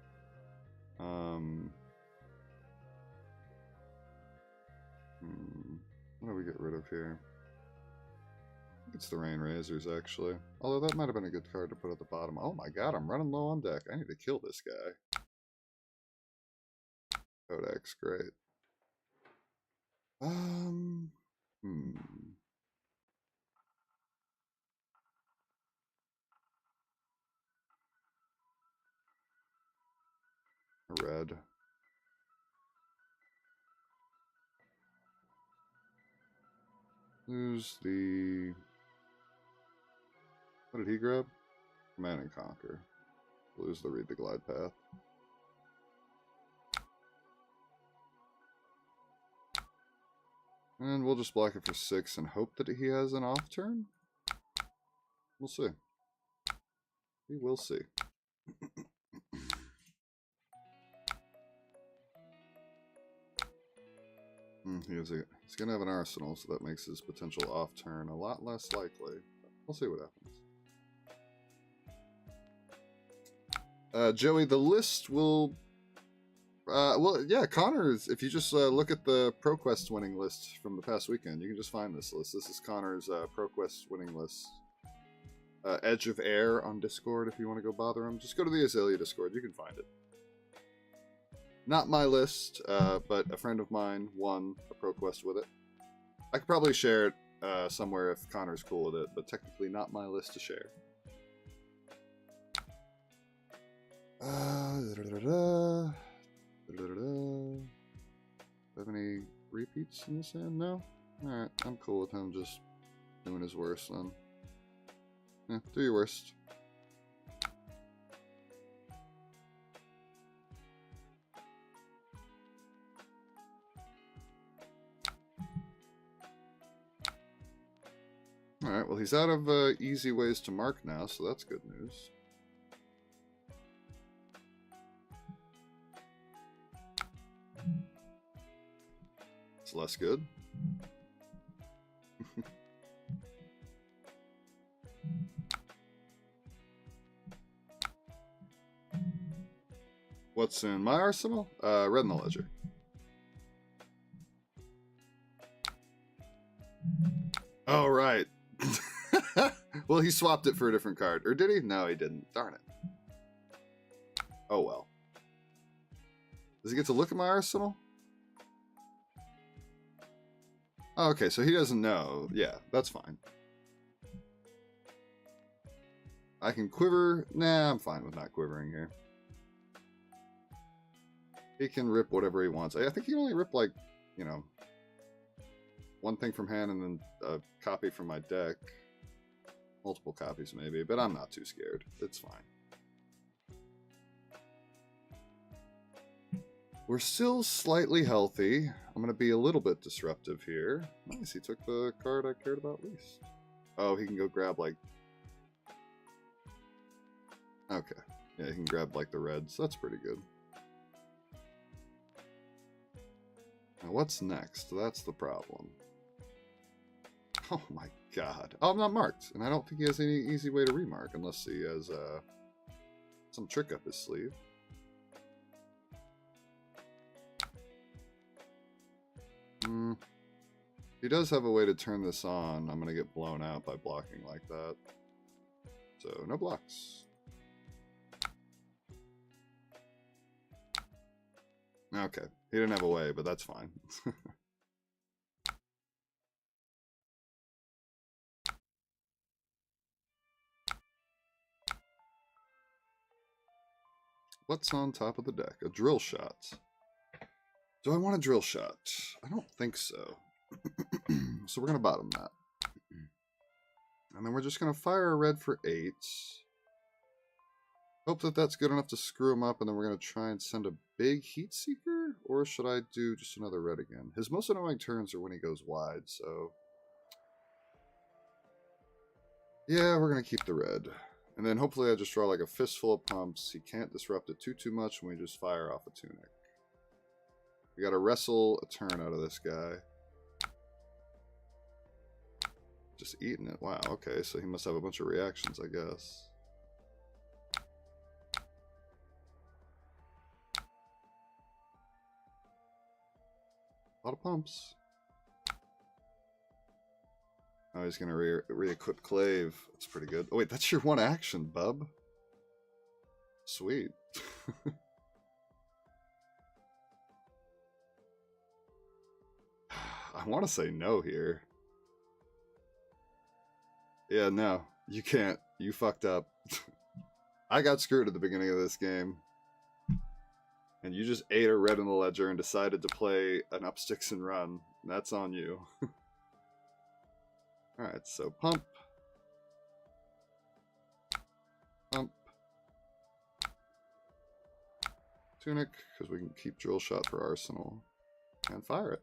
What do we get rid of here? I think it's the Rain Razors, actually. Although that might have been a good card to put at the bottom. Oh my god, I'm running low on deck. I need to kill this guy. Codex, great. Red. Who's the... What did he grab? Command and Conquer. Lose the Read the Glide Path. And we'll just block it for 6 and hope that he has an off turn? We'll see. We will see. He's going to have an Arsenal, so that makes his potential off turn a lot less likely. We'll see what happens. Joey, the list will... well, yeah, Connor's... If you just look at the ProQuest winning list from the past weekend, you can just find this list. This is Connor's ProQuest winning list. Edge of Air on Discord, if you want to go bother him. Just go to the Azalea Discord. You can find it. Not my list, but a friend of mine won a ProQuest with it. I could probably share it somewhere if Connor's cool with it, but technically not my list to share. Have any repeats in this hand? No? Alright, I'm cool with him just doing his worst then. Yeah, do your worst. Alright, well he's out of easy ways to mark now, so that's good news. It's less good. What's in my arsenal? Red in the ledger. Oh, right. Well, he swapped it for a different card. Or did he? No, he didn't. Darn it. Oh, well. Does he get to look at my arsenal? Oh, okay, so he doesn't know. Yeah, that's fine. I can quiver. Nah, I'm fine with not quivering here. He can rip whatever he wants. I think he can only rip, like, you know, one thing from hand and then a copy from my deck. Multiple copies, maybe, but I'm not too scared. It's fine. We're still slightly healthy. I'm going to be a little bit disruptive here. Nice, he took the card I cared about least. Oh, he can go grab, like... Okay. Yeah, he can grab, like, the reds. That's pretty good. Now, what's next? That's the problem. Oh my god. Oh, I'm not marked. And I don't think he has any easy way to remark unless he has some trick up his sleeve. He does have a way to turn this on. I'm going to get blown out by blocking like that. So, no blocks. Okay. He didn't have a way, but that's fine. What's on top of the deck? A drill shot. Do I want a drill shot? I don't think so. So we're going to bottom that. And then we're just going to fire a red for 8. Hope that that's good enough to screw him up, and then we're going to try and send a big Heat Seeker? Or should I do just another red again? His most annoying turns are when he goes wide, so... Yeah, we're going to keep the red. And then hopefully I just draw like a fistful of pumps. He can't disrupt it too much when we just fire off a tunic. We got to wrestle a turn out of this guy. Just eating it. Wow, okay, so he must have a bunch of reactions, I guess. A lot of pumps. Oh, he's going to re-equip Clave. That's pretty good. Oh, wait, that's your one action, bub. Sweet. I want to say no here. Yeah, no. You can't. You fucked up. I got screwed at the beginning of this game. And you just ate a red in the ledger and decided to play an up sticks and run. That's on you. Alright, so pump. Pump. Tunic, because we can keep drill shot for arsenal. And fire it.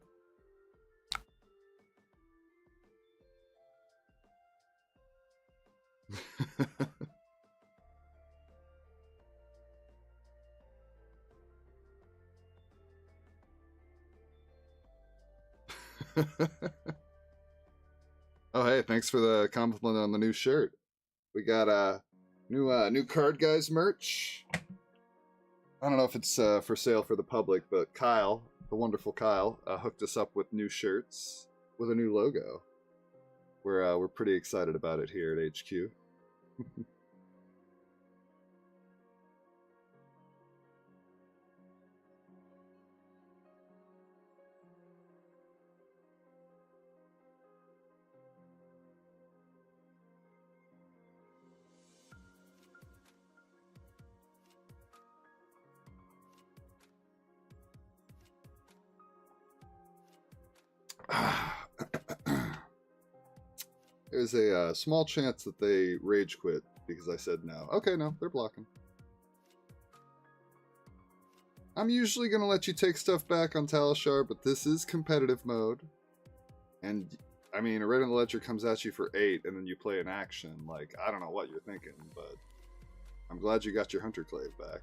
Oh, hey, thanks for the compliment on the new shirt. We got new TheCardGuyz merch. I don't know if it's for sale for the public, but Kyle, the wonderful Kyle, hooked us up with new shirts with a new logo. We're pretty excited about it here at HQ. There's a small chance that they rage quit because I said no. Okay, no, they're blocking. I'm usually going to let you take stuff back on Talishar, but this is competitive mode. And, I mean, a Red in the Ledger comes at you for 8, and then you play an action. Like, I don't know what you're thinking, but I'm glad you got your Hunter Clave back.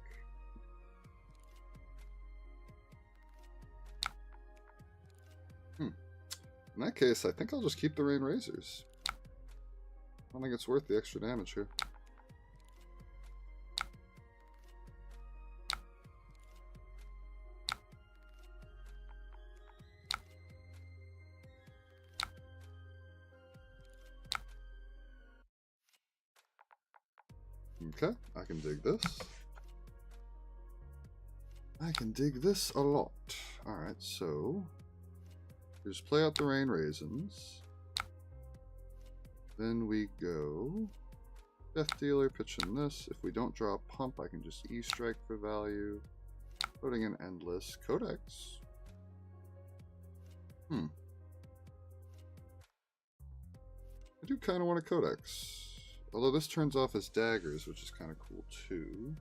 In that case, I think I'll just keep the Rain Razors. I don't think it's worth the extra damage here. Okay, I can dig this. I can dig this a lot. Alright, so just play out the Rain Raisins. Then we go Death Dealer, pitch in this. If we don't draw a pump, I can just E-Strike for value. Putting in Endless. Codex. I do kind of want a Codex. Although this turns off as daggers, which is kind of cool too.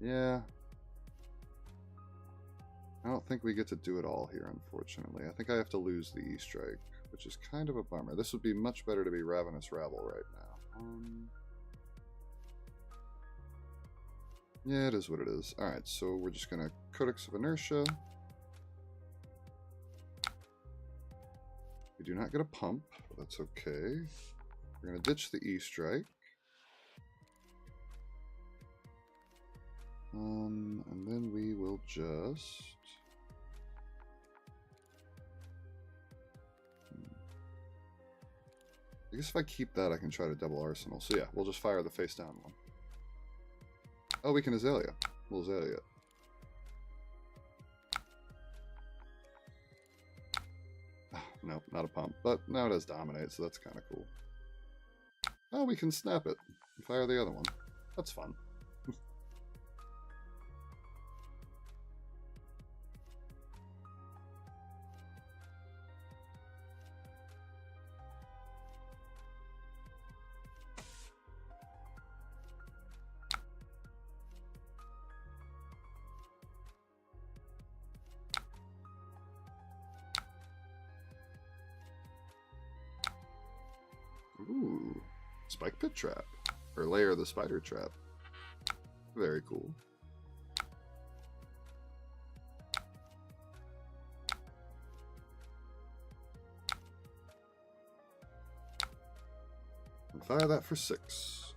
Yeah. I don't think we get to do it all here, unfortunately. I think I have to lose the E-Strike, which is kind of a bummer. This would be much better to be Ravenous Rabble right now. Yeah, it is what it is. Alright, so we're just going to Codex of Inertia. We do not get a pump, but that's okay. We're going to ditch the E-Strike. And then we will just... I guess if I keep that, I can try to double Arsenal. So yeah, we'll just fire the face down one. Oh, we can Azalea. We'll Azalea it. Nope, not a pump. But now it has Dominate, so that's kind of cool. Oh, we can snap it and fire the other one. That's fun. Ooh, Spike Pit Trap. Or Layer of the Spider Trap. Very cool. And fire that for 6.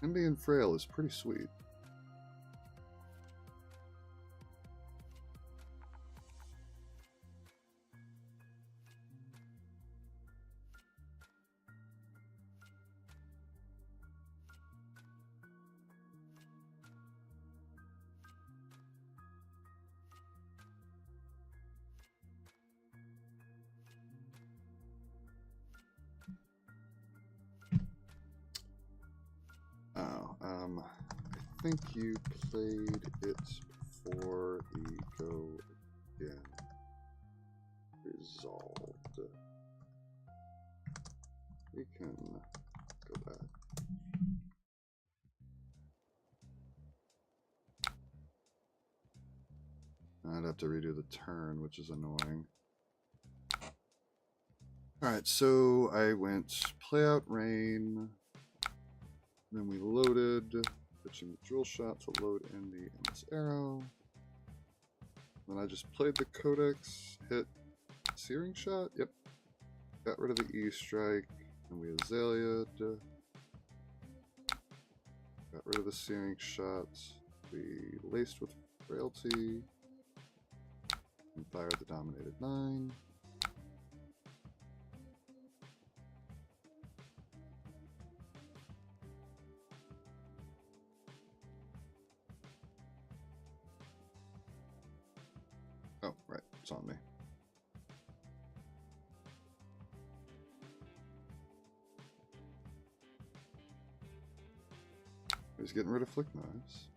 Him being frail is pretty sweet. I think you played it before the go again resolved. We can go back. I'd have to redo the turn, which is annoying. Alright, so I went play out Rain. Then we loaded, pitching the drill shot to load in the endless arrow. Then I just played the Codex, hit Searing Shot, yep. Got rid of the E-Strike, and we Azalea'd. Got rid of the Searing Shot. We laced with Frailty. And fired the Dominated 9. Oh, right, it's on me. He's getting rid of flick knives.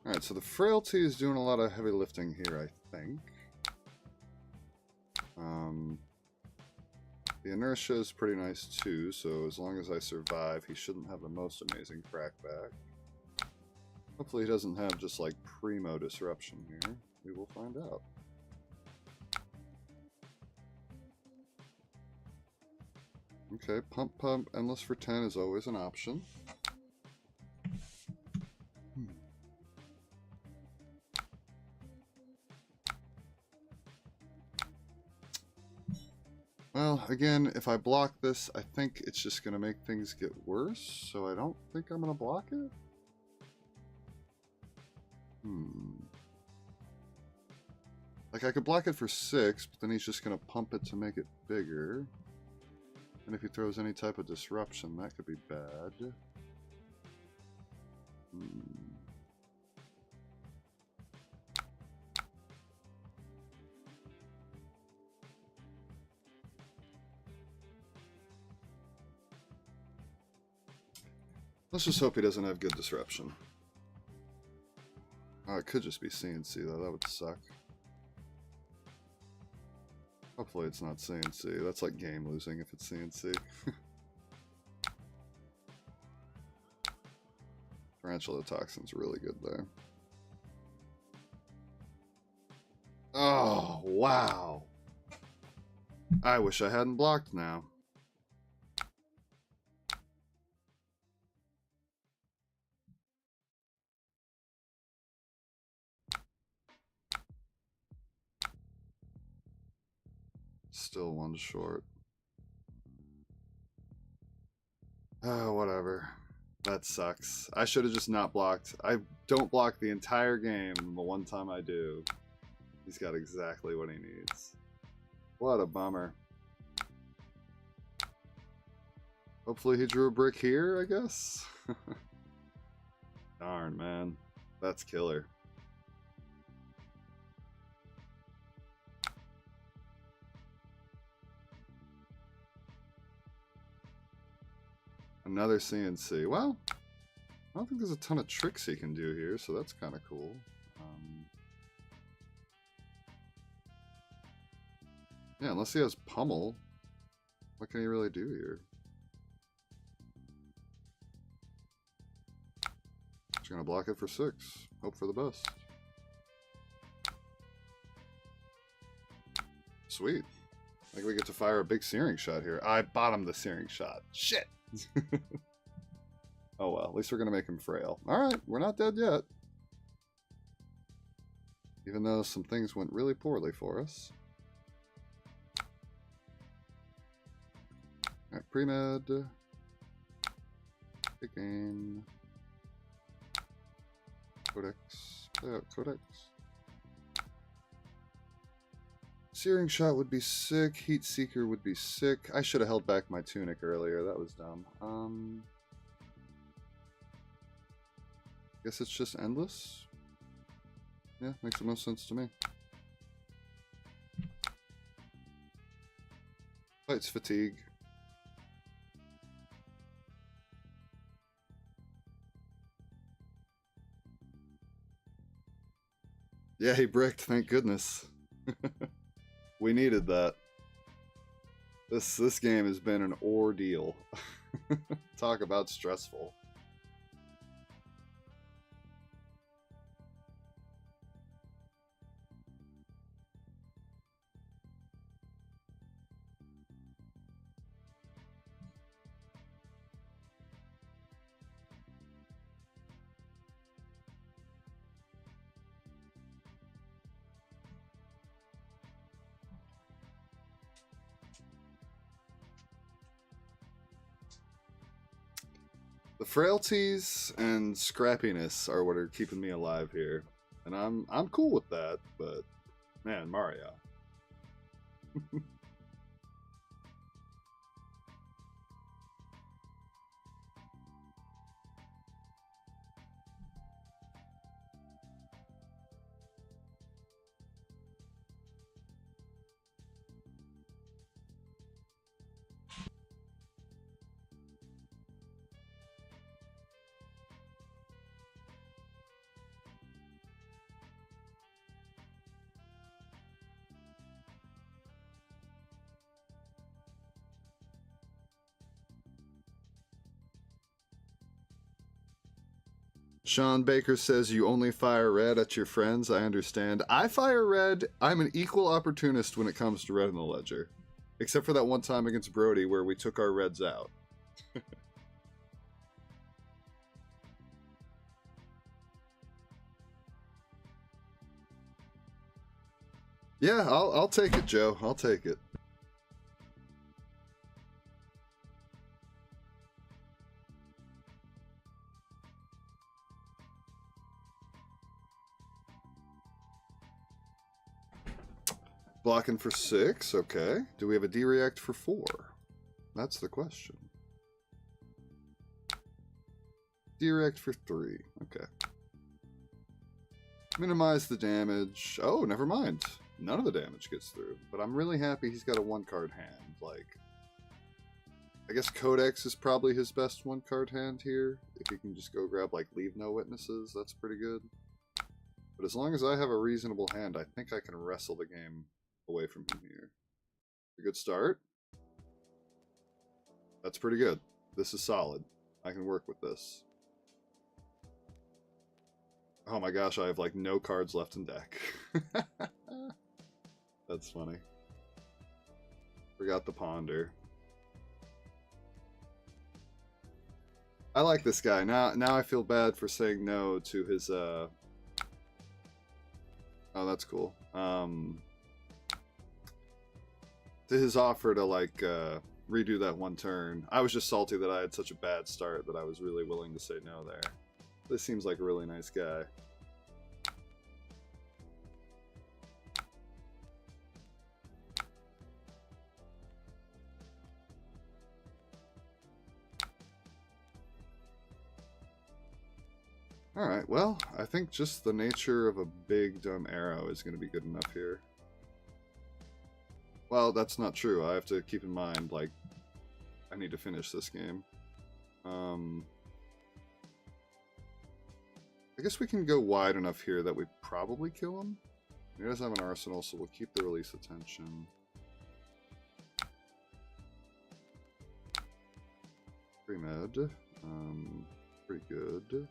Alright, so the frailty is doing a lot of heavy lifting here, I think. The inertia is pretty nice too, so as long as I survive, he shouldn't have the most amazing crackback. Hopefully he doesn't have just like primo disruption here. We will find out. Okay, pump, endless for 10 is always an option. Well, again, if I block this, I think it's just going to make things get worse, so I don't think I'm going to block it. Like, I could block it for 6, but then he's just going to pump it to make it bigger. And if he throws any type of disruption, that could be bad. Let's just hope he doesn't have good disruption. Oh, it could just be CNC, though. That would suck. Hopefully it's not CNC. That's like game losing if it's CNC. Tarantula Toxin's really good there. Oh, wow. I wish I hadn't blocked now. Still one short. Oh, whatever. That sucks. I should have just not blocked. I don't block the entire game, and the one time I do, he's got exactly what he needs. What a bummer. Hopefully he drew a brick here, I guess? Darn, man. That's killer. Another CNC. Well, I don't think there's a ton of tricks he can do here, so that's kind of cool. Yeah, unless he has pummel, what can he really do here? Just gonna block it for 6. Hope for the best. Sweet. I think we get to fire a big searing shot here. I bottomed the searing shot. Shit! Oh well, at least we're gonna make him frail. Alright, we're not dead yet. Even though some things went really poorly for us. Alright, pre-med. Big game. Codex. Play out Codex. Searing Shot would be sick. Heat Seeker would be sick. I should have held back my Tunic earlier. That was dumb. Guess it's just Endless. Yeah, makes the most sense to me. Fights Fatigue. Yeah, he bricked, thank goodness. We needed that. This game has been an ordeal. Talk about stressful. The frailties and scrappiness are what are keeping me alive here. And I'm cool with that, but man, Mario. Sean Baker says you only fire red at your friends. I understand. I fire red. I'm an equal opportunist when it comes to red in the ledger. Except for that one time against Brody where we took our reds out. Yeah, I'll take it, Joe. I'll take it. Blocking for 6, okay. Do we have a D-react for 4? That's the question. D-react for 3, okay. Minimize the damage. Oh, never mind. None of the damage gets through. But I'm really happy he's got a 1-card hand. Like, I guess Codex is probably his best 1-card hand here. If he can just go grab, like, Leave No Witnesses, that's pretty good. But as long as I have a reasonable hand, I think I can wrestle the game away from him here. A good start. That's pretty good. This is solid. I can work with this. Oh my gosh, I have like no cards left in deck. That's funny. Forgot the Ponder. I like this guy. Now I feel bad for saying no to his Oh, that's cool. To his offer to like redo that 1 turn. I was just salty that I had such a bad start that I was really willing to say no there. This seems like a really nice guy. Alright, well, I think just the nature of a big dumb arrow is going to be good enough here. Well, that's not true. I have to keep in mind, like, I need to finish this game. I guess we can go wide enough here that we probably kill him. He does have an arsenal, so we'll keep the release attention. Pre-med. Pretty good.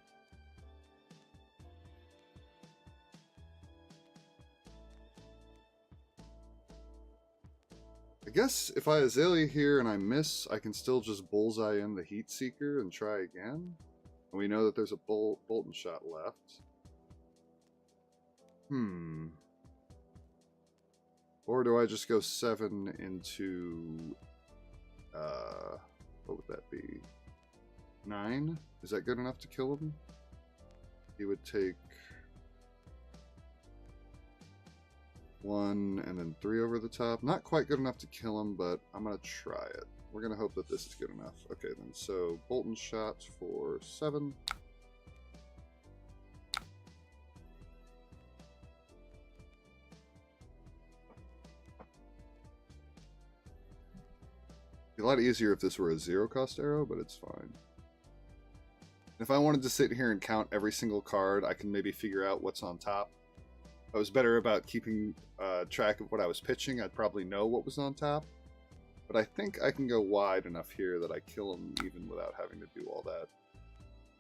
I guess if I Azalea here and I miss, I can still just bullseye in the Heat Seeker and try again. And we know that there's a Bolton shot left. Or do I just go 7 into... what would that be? 9? Is that good enough to kill him? He would take 1 and then 3 over the top. Not quite good enough to kill him, but I'm going to try it. We're going to hope that this is good enough. Okay, then. So, Bolton shot for 7. It'd be a lot easier if this were a 0-cost arrow, but it's fine. If I wanted to sit here and count every single card, I can maybe figure out what's on top. If I was better about keeping track of what I was pitching, I'd probably know what was on top. But I think I can go wide enough here that I kill him even without having to do all that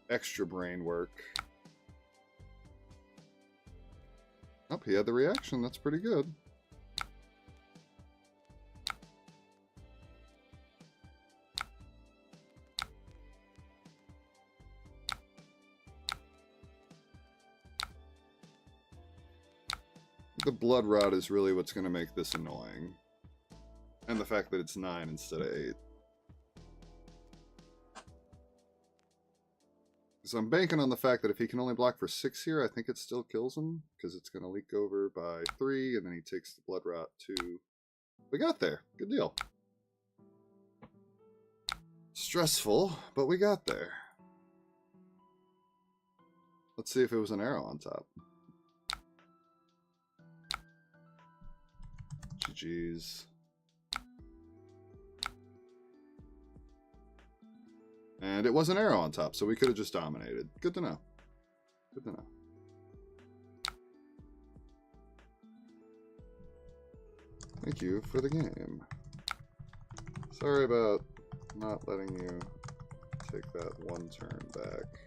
extra brain work. Oh, he had the reaction. That's pretty good. The blood rot is really what's going to make this annoying. And the fact that it's 9 instead of 8. So I'm banking on the fact that if he can only block for 6 here, I think it still kills him. Because it's going to leak over by 3, and then he takes the blood rot 2. We got there. Good deal. Stressful, but we got there. Let's see if it was an arrow on top. GG's. And it was an arrow on top, so we could have just dominated. Good to know. Good to know. Thank you for the game. Sorry about not letting you take that 1 turn back.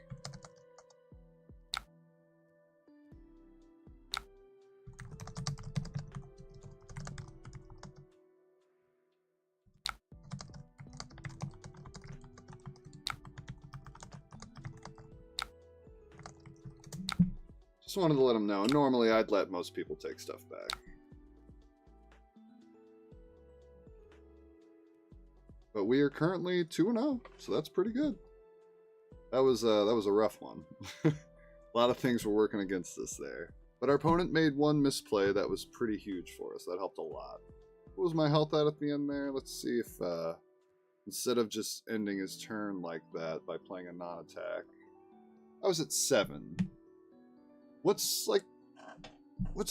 Just wanted to let him know. Normally, I'd let most people take stuff back. But we are currently 2-0, so that's pretty good. That was a rough one. A lot of things were working against us there. But our opponent made one misplay that was pretty huge for us. That helped a lot. What was my health at the end there? Let's see if, instead of just ending his turn like that by playing a non-attack, I was at 7. What's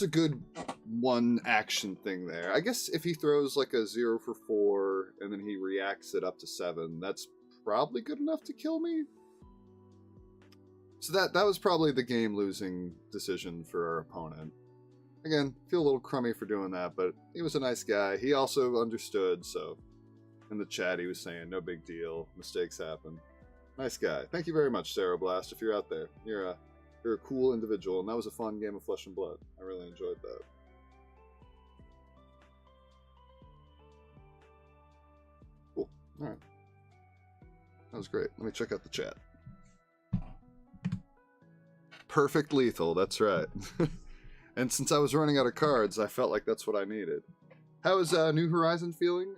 a good one action thing there? I guess if he throws like a 0 for 4 and then he reacts it up to 7, that's probably good enough to kill me. So that was probably the game-losing decision for our opponent. Again, feel a little crummy for doing that, but he was a nice guy. He also understood, so in the chat he was saying, no big deal, mistakes happen. Nice guy. Thank you very much, Sarah Blast, if you're out there. You're a cool individual, and that was a fun game of Flesh and Blood. I really enjoyed that. Cool. Alright. That was great. Let me check out the chat. Perfect lethal, that's right. And since I was running out of cards, I felt like that's what I needed. How is New Horizon feeling?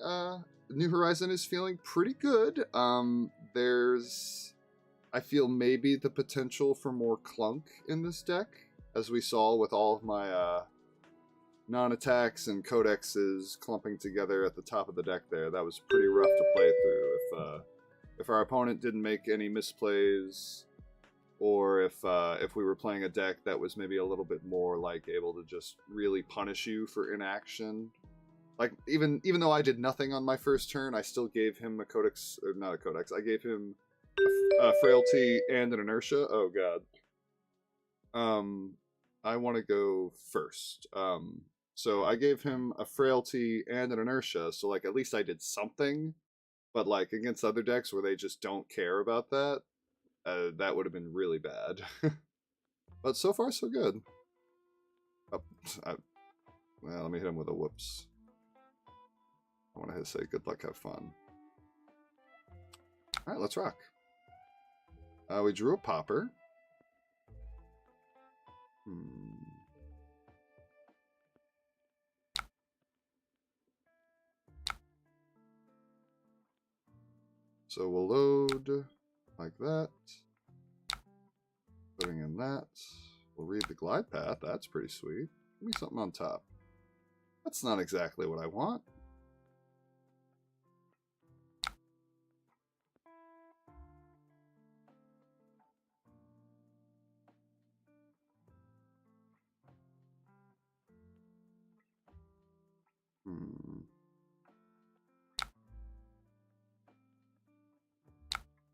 New Horizon is feeling pretty good. There's, I feel, maybe the potential for more clunk in this deck, as we saw with all of my non-attacks and codexes clumping together at the top of the deck there. That was pretty rough to play through. If our opponent didn't make any misplays, or if we were playing a deck that was maybe a little bit more like able to just really punish you for inaction. Like, even though I did nothing on my first turn, I still gave him a codex, or not a codex, I gave him a frailty and an inertia. Oh god. I want to go first. So I gave him a frailty and an inertia, so like at least I did something. But like against other decks where they just don't care about that, that would have been really bad. But so far, so good. Oh, well, let me hit him with a whoops. I want to say good luck, have fun. Alright, let's rock. We drew a popper. So we'll load like that. Putting in that. We'll read the glide path. That's pretty sweet. Give me something on top. That's not exactly what I want.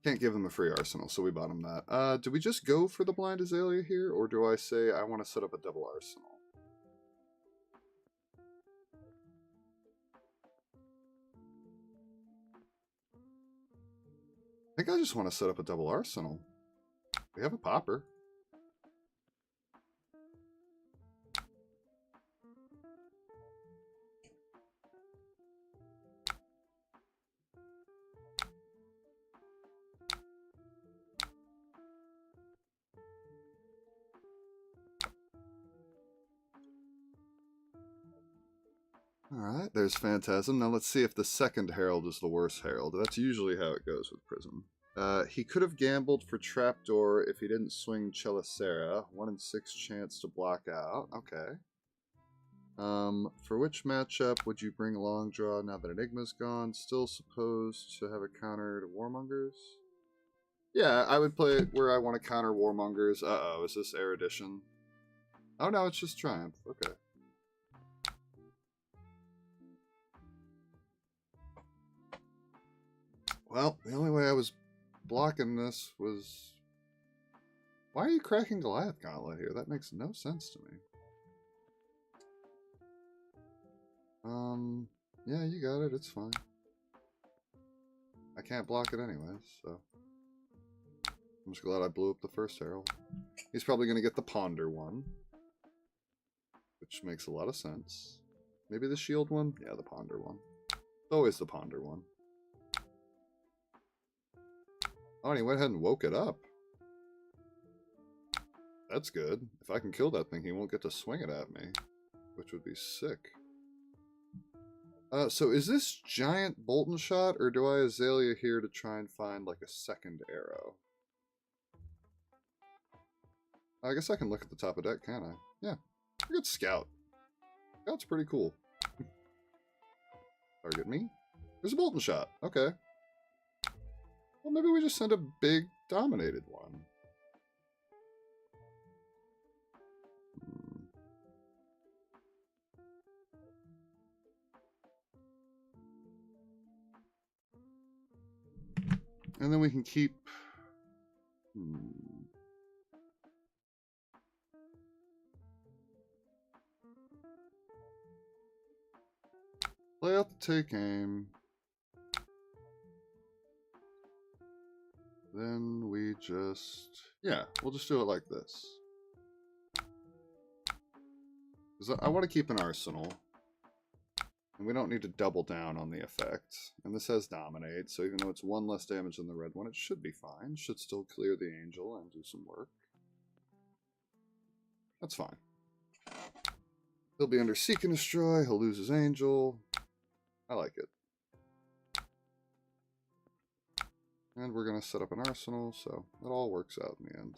Can't give them a free arsenal, so we bought him that. Do we just go for the blind Azalea here, or do I say I want to set up a double arsenal? I think I just want to set up a double arsenal. We have a popper. Alright, there's Phantasm. Now let's see if the second Herald is the worst Herald. That's usually how it goes with Prism. He could have gambled for Trapdoor if he didn't swing Chelicera. 1 in 6 chance to block out. Okay. For which matchup would you bring Long Draw now that Enigma's gone? Still supposed to have a counter to Warmongers? Yeah, I would play it where I want to counter Warmongers. Uh-oh, is this Erudition? Oh no, it's just Triumph. Okay. Well, the only way I was blocking this was... Why are you cracking Goliath Gauntlet here? That makes no sense to me. Yeah, you got it. It's fine. I can't block it anyways, so... I'm just glad I blew up the first Herald. He's probably going to get the Ponder one. Which makes a lot of sense. Maybe the Shield one? Yeah, the Ponder one. Always the Ponder one. Oh, and he went ahead and woke it up. That's good. If I can kill that thing, he won't get to swing it at me, which would be sick. So is this giant Bolton shot, or do I Azalea here to try and find, like, a second arrow? I guess I can look at the top of deck, can't I? Yeah. Good scout. Scout's pretty cool. Target me? There's a Bolton shot. Okay. Well, maybe we just send a big dominated one. And then we can keep... Play out the take aim. Then we just... Yeah, we'll just do it like this. Because I want to keep an arsenal. And we don't need to double down on the effect. And this has dominate, so even though it's one less damage than the red one, it should be fine. Should still clear the angel and do some work. That's fine. He'll be under Seek and Destroy, he'll lose his angel. I like it. And we're going to set up an arsenal, so it all works out in the end.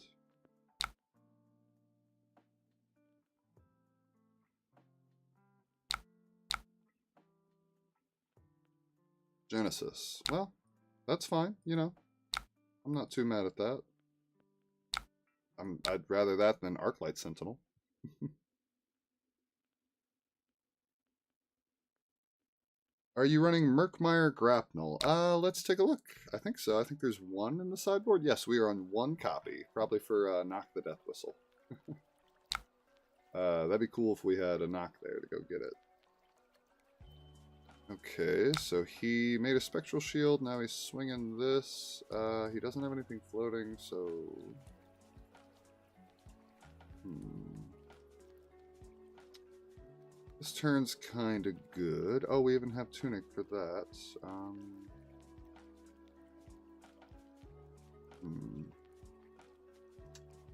Genesis. Well, that's fine, you know. I'm not too mad at that. I'd rather that than Arclight Sentinel. Are you running Murkmire Grapnel? Let's take a look. I think so. I think there's one in the sideboard. Yes, we are on one copy. Probably for Knock the Death Whistle. That'd be cool if we had a knock there to go get it. Okay, so he made a Spectral Shield. Now he's swinging this. He doesn't have anything floating, so... This turn's kind of good. Oh, we even have Tunic for that.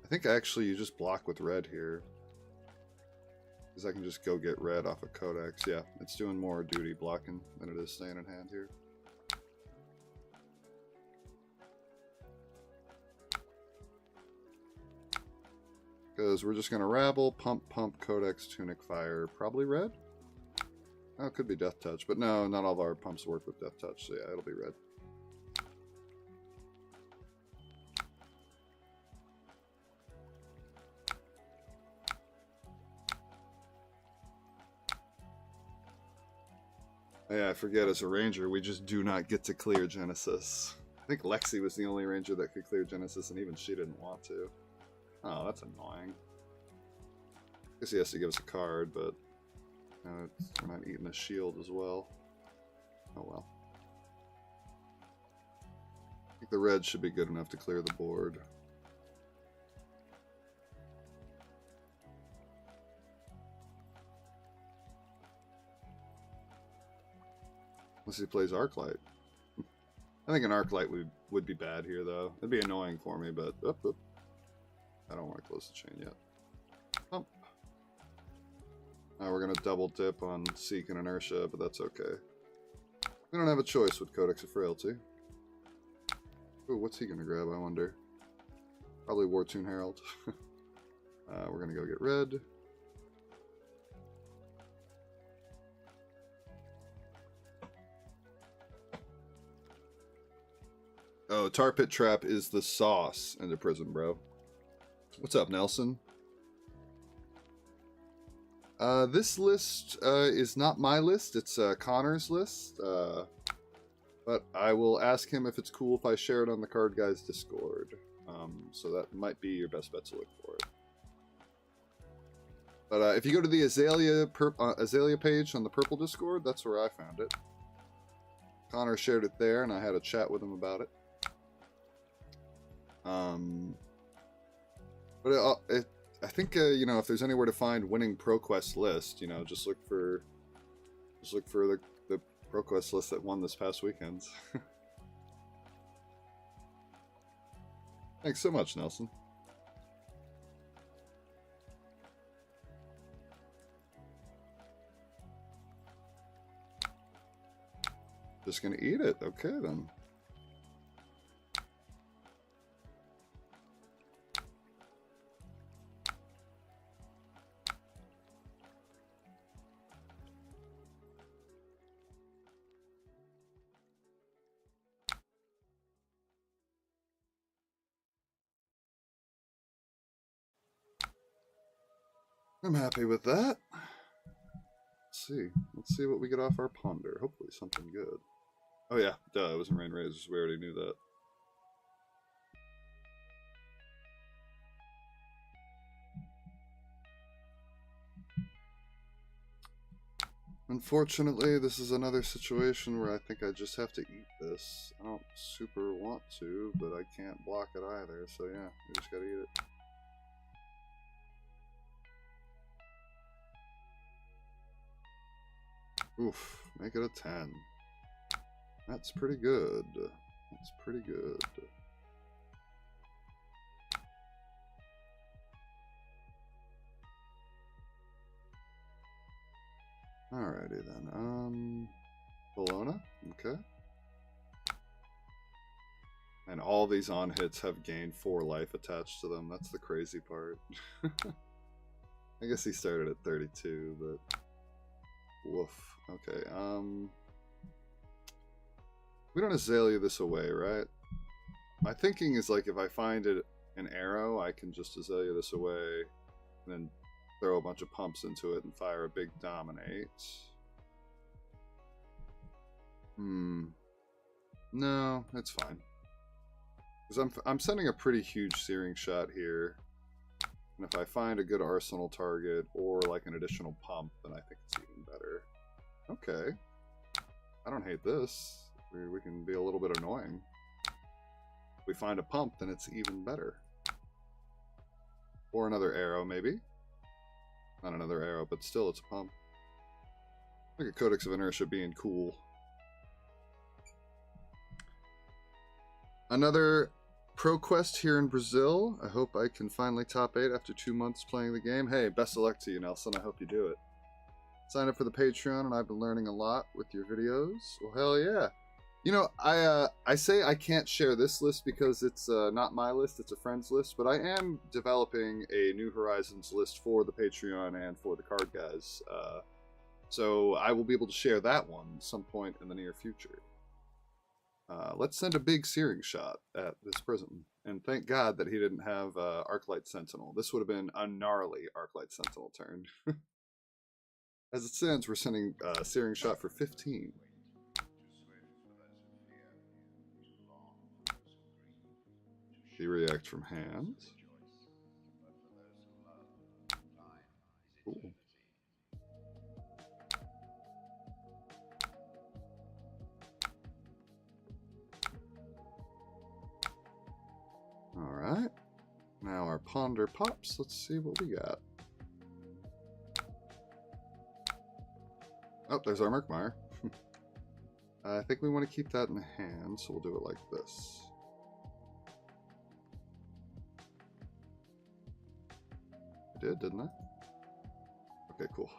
I think actually you just block with red here. Because I can just go get red off of Codex. Yeah, it's doing more duty blocking than it is staying in hand here. Because we're just going to rabble, pump, Codex, Tunic, Fire. Probably red? Oh, it could be Death Touch. But no, not all of our pumps work with Death Touch. So yeah, it'll be red. Yeah, I forget, as a ranger, we just do not get to clear Genesis. I think Lexi was the only ranger that could clear Genesis, and even she didn't want to. Oh, that's annoying. I guess he has to give us a card, but we're not eating a shield as well. Oh well. I think the red should be good enough to clear the board. Unless he plays Arclight. I think an Arclight would be bad here, though. It'd be annoying for me, but... I don't want to close the chain yet. Pump. Now we're going to double dip on Seek and Inertia, but that's okay. We don't have a choice with Codex of Frailty. Ooh, what's he going to grab, I wonder? Probably Wartune Herald. We're going to go get red. Oh, Tar Pit Trap is the sauce in the prison, bro. What's up, Nelson? This list is not my list. It's Connor's list. But I will ask him if it's cool if I share it on the TheCardGuyz Discord. So that might be your best bet to look for it. But if you go to the Azalea page on the purple Discord, that's where I found it. Connor shared it there, and I had a chat with him about it. But I think you know, if there's anywhere to find winning ProQuest list, you know, just look for the ProQuest list that won this past weekend. Thanks so much, Nelson. Just gonna eat it. Okay, then. I'm happy with that. Let's see. Let's see what we get off our ponder. Hopefully something good. Oh yeah, duh, it wasn't rain razors. We already knew that. Unfortunately, this is another situation where I think I just have to eat this. I don't super want to, but I can't block it either. So yeah, we just gotta eat it. Oof, make it a 10. That's pretty good. That's pretty good. Alrighty then. Bologna, okay. And all these on hits have gained 4 life attached to them. That's the crazy part. I guess he started at 32, but woof. Okay, we don't Azalea this away, right? My thinking is like if I find it an arrow, I can just Azalea this away and then throw a bunch of pumps into it and fire a big dominate. No, that's fine. Because I'm sending a pretty huge searing shot here. And if I find a good arsenal target or like an additional pump, then I think it's even better. Okay. I don't hate this. We can be a little bit annoying. If we find a pump, then it's even better. Or another arrow, maybe. Not another arrow, but still it's a pump. Look at Codex of Inertia being cool. Another pro quest here in Brazil. I hope I can finally top 8 after 2 months playing the game. Hey, best of luck to you, Nelson. I hope you do it. Sign up for the Patreon, and I've been learning a lot with your videos. Well, hell yeah. You know, I say I can't share this list because it's not my list, it's a friend's list, but I am developing a New Horizons list for the Patreon and for the Card Guys. So I will be able to share that one some point in the near future. Let's send a big searing shot at this prism. And thank God that he didn't have Arclight Sentinel. This would have been a gnarly Arclight Sentinel turn. As it stands, we're sending a searing shot for 15. He reacts from hand. Cool. Alright. Now our ponder pops. Let's see what we got. Oh, there's our Murkmire. I think we want to keep that in hand, so we'll do it like this. I did, didn't I? Okay, cool.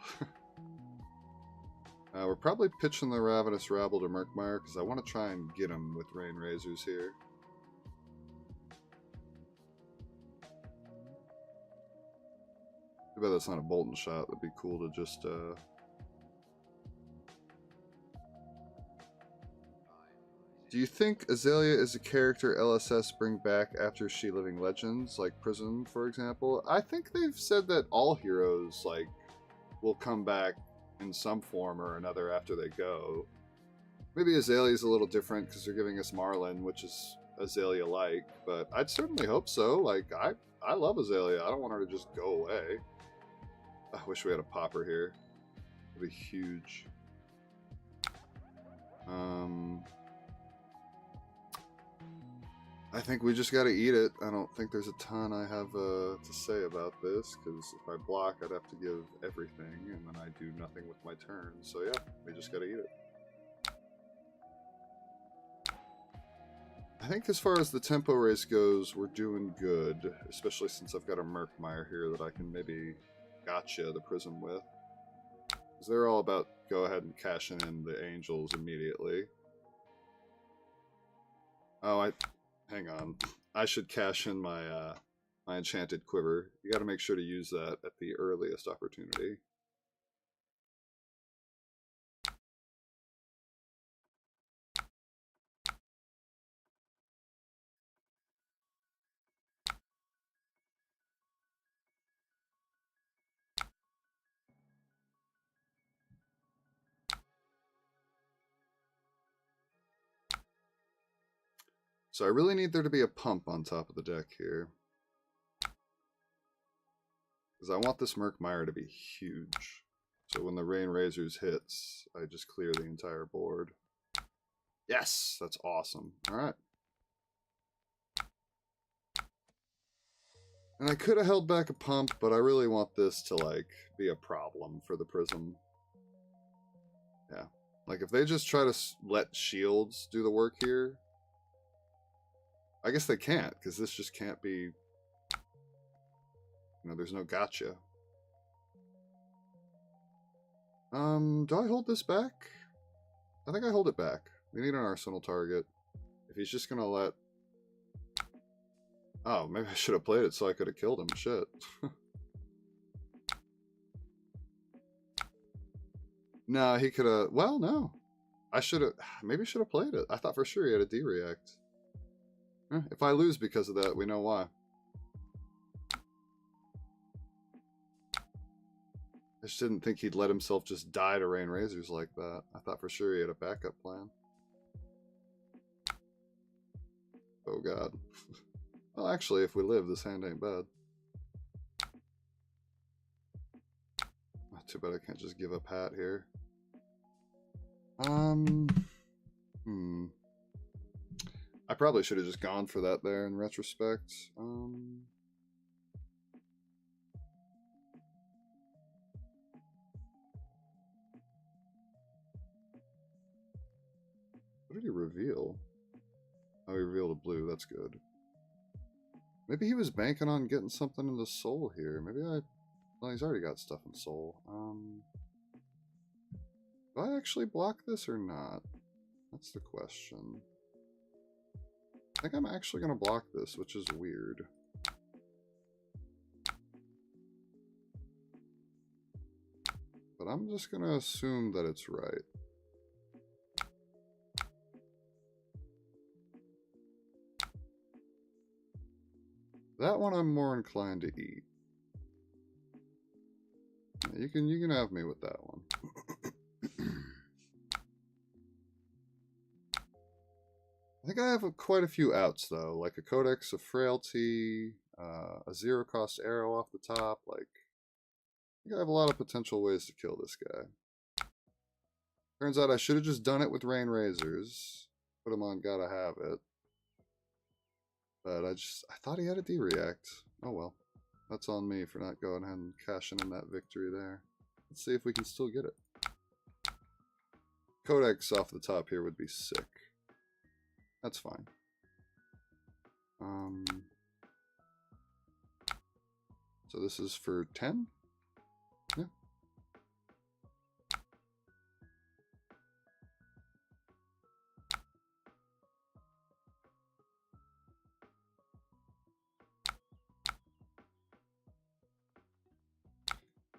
We're probably pitching the Ravenous Rabble to Murkmire because I want to try and get him with Rain Razors here. Too bad that's not a Bolton shot. That'd be cool to just... Do you think Azalea is a character LSS bring back after She Living Legends, like Prism, for example? I think they've said that all heroes, like, will come back in some form or another after they go. Maybe Azalea's a little different because they're giving us Marlin, which is Azalea-like, but I'd certainly hope so. Like, I love Azalea. I don't want her to just go away. I wish we had a popper here. It'd be huge. I think we just gotta eat it. I don't think there's a ton I have to say about this, because if I block, I'd have to give everything, and then I do nothing with my turn. So yeah, we just gotta eat it. I think as far as the tempo race goes, we're doing good, especially since I've got a Murkmire here that I can maybe gotcha the Prism with. Because they're all about go ahead and cashing in the Angels immediately. Oh, hang on. I should cash in my enchanted quiver. You got to make sure to use that at the earliest opportunity. So I really need there to be a pump on top of the deck here. Because I want this Murkmire to be huge. So when the Rain Razors hits, I just clear the entire board. Yes! That's awesome. Alright. And I could have held back a pump, but I really want this to, like, be a problem for the Prism. Yeah. Like, if they just try to let shields do the work here, I guess they can't, because this just can't be... You know, there's no gotcha. Do I hold this back? I think I hold it back. We need an arsenal target. If he's just gonna let... Oh, maybe I should have played it so I could have killed him. Shit. No, he could have... Well, no. I should have... Maybe I should have played it. I thought for sure he had a D-react. If I lose because of that, we know why. I just didn't think he'd let himself just die to Rain Razors like that. I thought for sure he had a backup plan. Oh god. Well, actually, if we live, this hand ain't bad. Too bad I can't just give up hat here. I probably should have just gone for that there in retrospect. What did he reveal? Oh, he revealed a blue. That's good. Maybe he was banking on getting something into soul here. Maybe well, he's already got stuff in soul. Do I actually block this or not? That's the question. I think I'm actually going to block this, which is weird. But I'm just going to assume that it's right. That one I'm more inclined to eat. Yeah, you can have me with that one. I think I have quite a few outs though, like a Codex of Frailty, a 0-cost arrow off the top. Like, I think I have a lot of potential ways to kill this guy. Turns out I should have just done it with Rain Razors. Put him on Gotta Have It. But I thought he had a D-react. Oh well. That's on me for not going ahead and cashing in that victory there. Let's see if we can still get it. Codex off the top here would be sick. That's fine. So this is for 10? Yeah.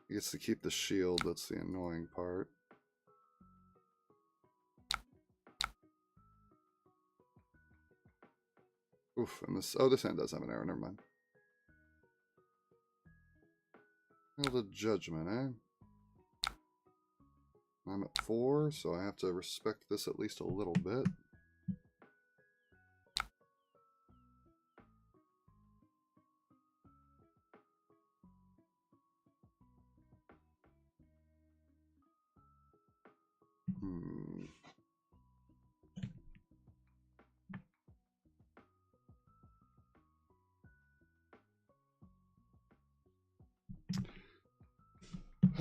He gets to keep the shield, that's the annoying part. Oof, and this hand does have an arrow, never mind. Well, the judgment, eh? I'm at 4, so I have to respect this at least a little bit.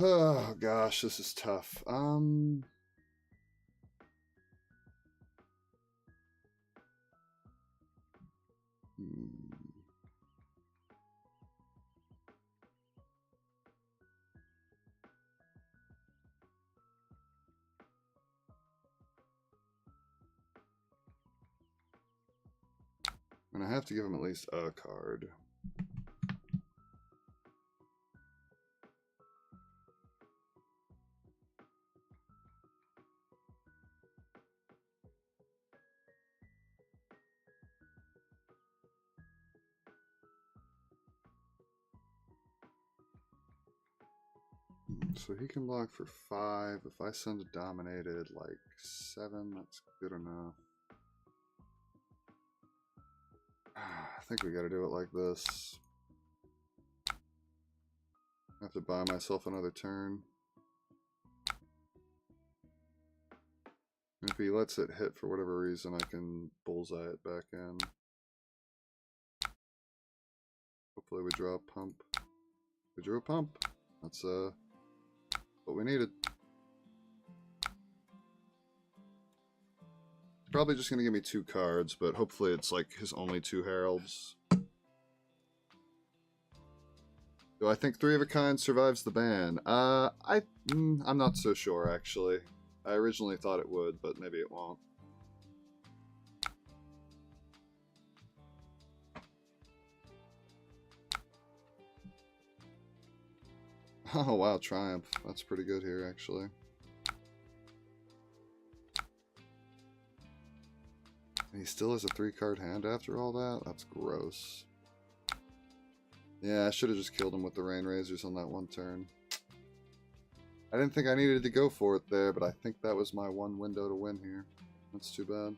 Oh gosh, this is tough. And I have to give him at least a card. So he can block for 5. If I send a dominated like 7, that's good enough. I think we gotta do it like this. I have to buy myself another turn. And if he lets it hit for whatever reason, I can bullseye it back in. Hopefully we draw a pump. We drew a pump. That's what we needed. Probably just gonna give me 2 cards, but hopefully it's like his only 2 heralds. Do I think 3 of a kind survives the ban? I'm not so sure actually. I originally thought it would, but maybe it won't. Oh wow, Triumph. That's pretty good here actually. And he still has a 3-card hand after all that? That's gross. Yeah, I should have just killed him with the Rain Razors on that one turn. I didn't think I needed to go for it there, but I think that was my one window to win here. That's too bad.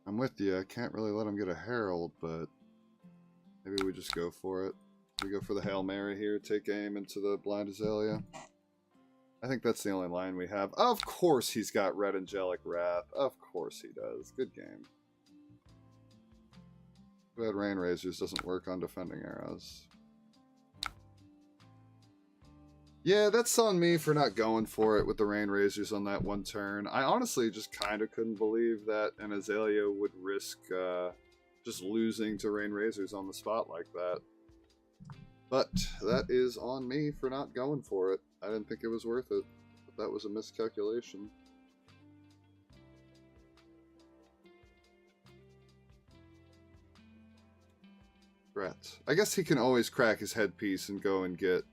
I'm with you. I can't really let him get a Herald, but maybe we just go for it. We go for the Hail Mary here, take aim into the Blind Azalea. I think that's the only line we have. Of course he's got Red Angelic Wrath. Of course he does. Good game. Red Rain Razors doesn't work on defending arrows. Yeah, that's on me for not going for it with the Rain Razors on that one turn. I honestly just kind of couldn't believe that an Azalea would risk just losing to Rain Razors on the spot like that. But that is on me for not going for it. I didn't think it was worth it. But that was a miscalculation. Brett. I guess he can always crack his headpiece and go and get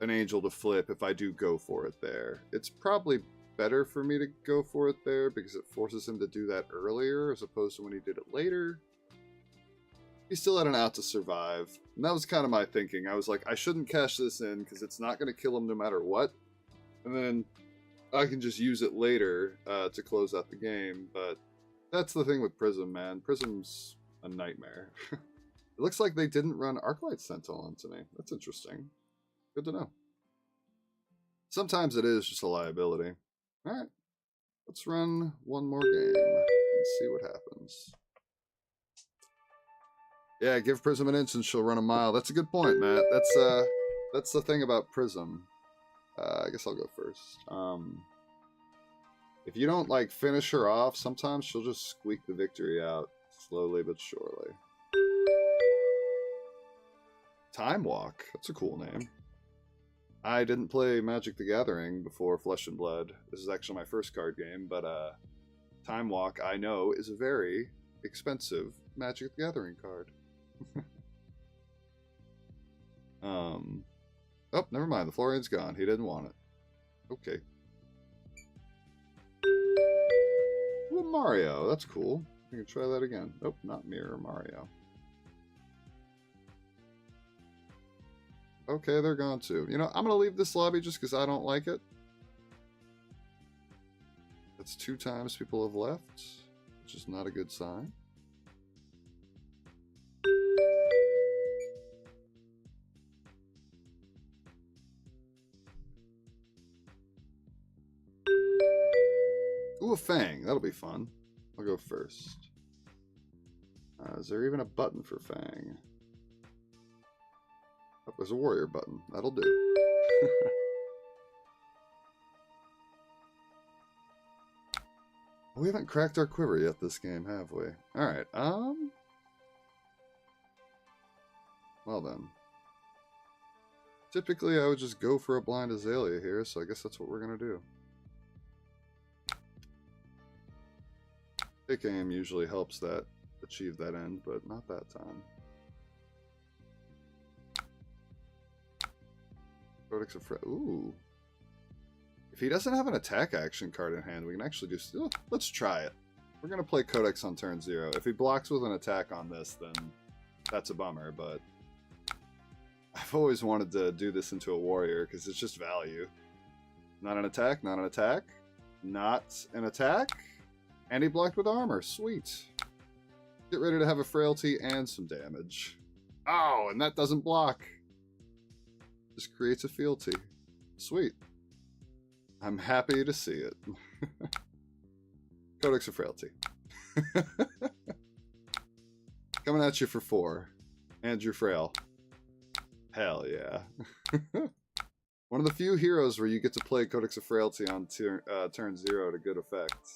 an angel to flip if I do go for it there. It's probably better for me to go for it there because it forces him to do that earlier as opposed to when he did it later. He still had an out to survive. And that was kind of my thinking. I was like, I shouldn't cash this in because it's not going to kill him no matter what. And then I can just use it later to close out the game. But that's the thing with Prism, man. Prism's a nightmare. It looks like they didn't run Arclight Sentinel onto me. That's interesting. Good to know. Sometimes it is just a liability. Alright. Let's run one more game and see what happens. Yeah, give Prism an inch and she'll run a mile. That's a good point, Matt. That's the thing about Prism. I guess I'll go first. If you don't like finish her off, sometimes she'll just squeak the victory out slowly but surely. Time Walk. That's a cool name. I didn't play Magic the Gathering before Flesh and Blood. This is actually my first card game, but Time Walk, I know, is a very expensive Magic the Gathering card. Oh, never mind. The Florian's gone. He didn't want it. Okay. Ooh, Mario. That's cool. We can try that again. Nope, not Mirror Mario. Okay, they're gone too. You know, I'm going to leave this lobby just because I don't like it. That's 2 times people have left, which is not a good sign. Ooh, a Fang. That'll be fun. I'll go first. Is there even a button for Fang? Oh, there's a warrior button. That'll do. We haven't cracked our quiver yet this game, have we? Alright, well then. Typically, I would just go for a blind Azalea here, so I guess that's what we're gonna do. Pick aim usually helps that achieve that end, but not that time. Codex of Ooh. If he doesn't have an attack action card in hand, we can actually do... Oh, let's try it. We're going to play Codex on turn 0. If he blocks with an attack on this, then that's a bummer, but... I've always wanted to do this into a warrior, because it's just value. Not an attack, not an attack. Not an attack. And he blocked with armor. Sweet. Get ready to have a frailty and some damage. Oh, and that doesn't block. Just creates a fealty. Sweet. I'm happy to see it. Codex of Frailty. Coming at you for 4. And you're frail. Hell yeah. One of the few heroes where you get to play Codex of Frailty on turn 0 to good effect.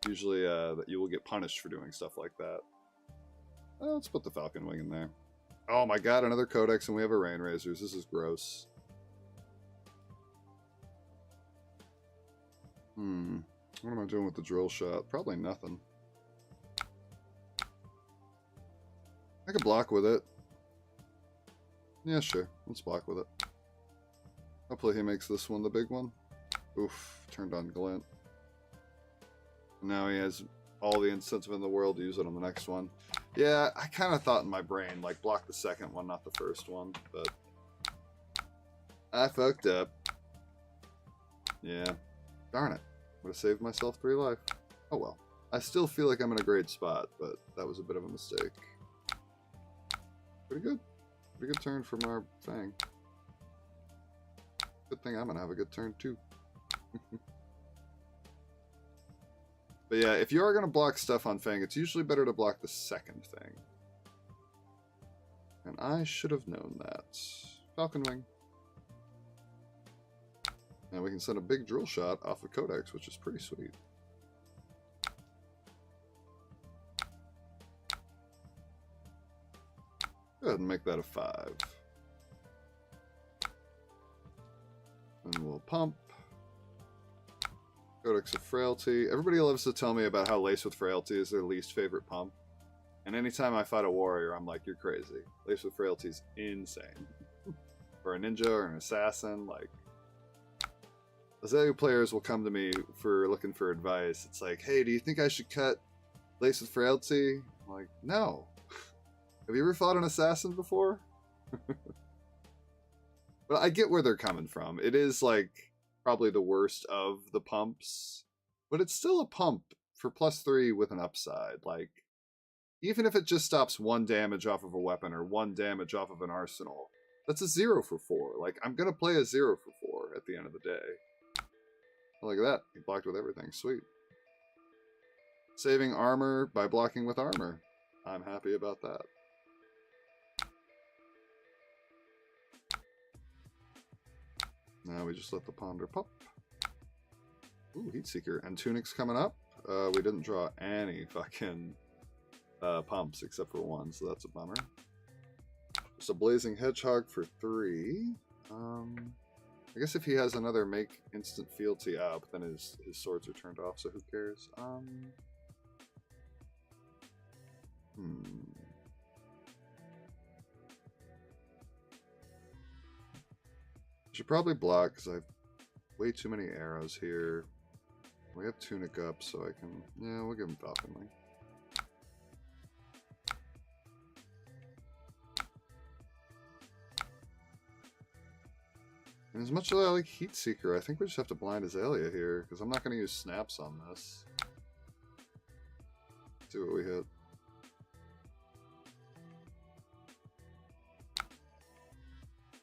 Usually that you will get punished for doing stuff like that. Let's put the Falcon Wing in there. Oh my god, another Codex and we have a Rain Razors. This is gross. What am I doing with the drill shot? Probably nothing. I could block with it. Yeah, sure. Let's block with it. Hopefully he makes this one the big one. Oof, turned on Glint. Now he has all the incentive in the world to use it on the next one. Yeah, I kind of thought in my brain, like, block the second one, not the first one, but... I fucked up. Yeah. Darn it. Would have saved myself 3 life. Oh well. I still feel like I'm in a great spot, but that was a bit of a mistake. Pretty good. Pretty good turn from our Fang. Good thing I'm gonna have a good turn too. But yeah, if you are gonna block stuff on Fang, it's usually better to block the second thing. And I should have known that. Falcon Wing. And we can send a big drill shot off of Codex, which is pretty sweet. Go ahead and make that a 5. And we'll pump. Codex of Frailty. Everybody loves to tell me about how Lace with Frailty is their least favorite pump. And anytime I fight a warrior, I'm like, you're crazy. Lace with Frailty is insane. For a ninja or an assassin, like... Azalea players will come to me for looking for advice. It's like, hey, do you think I should cut Lace with Frailty? I'm like, no. Have you ever fought an assassin before? But I get where they're coming from. It is, like, probably the worst of the pumps. But it's still a pump for +3 with an upside. Like, even if it just stops 1 damage off of a weapon or 1 damage off of an arsenal, that's a 0 for 4. Like, I'm going to play a 0 for 4 at the end of the day. Look at that. He blocked with everything. Sweet. Saving armor by blocking with armor. I'm happy about that. Now we just let the Ponder pop. Ooh, Heatseeker. And Tunic's coming up. We didn't draw any fucking pumps except for 1, so that's a bummer. Just a Blazing Hedgehog for 3. I guess if he has another make instant fealty up, then his swords are turned off, so who cares? Should probably block, because I have way too many arrows here. We have Tunic up, so I can... Yeah, we'll give him Falcon Wing. And as much as I like Heatseeker, I think we just have to blind Azalea here, because I'm not going to use snaps on this. Let's see what we hit.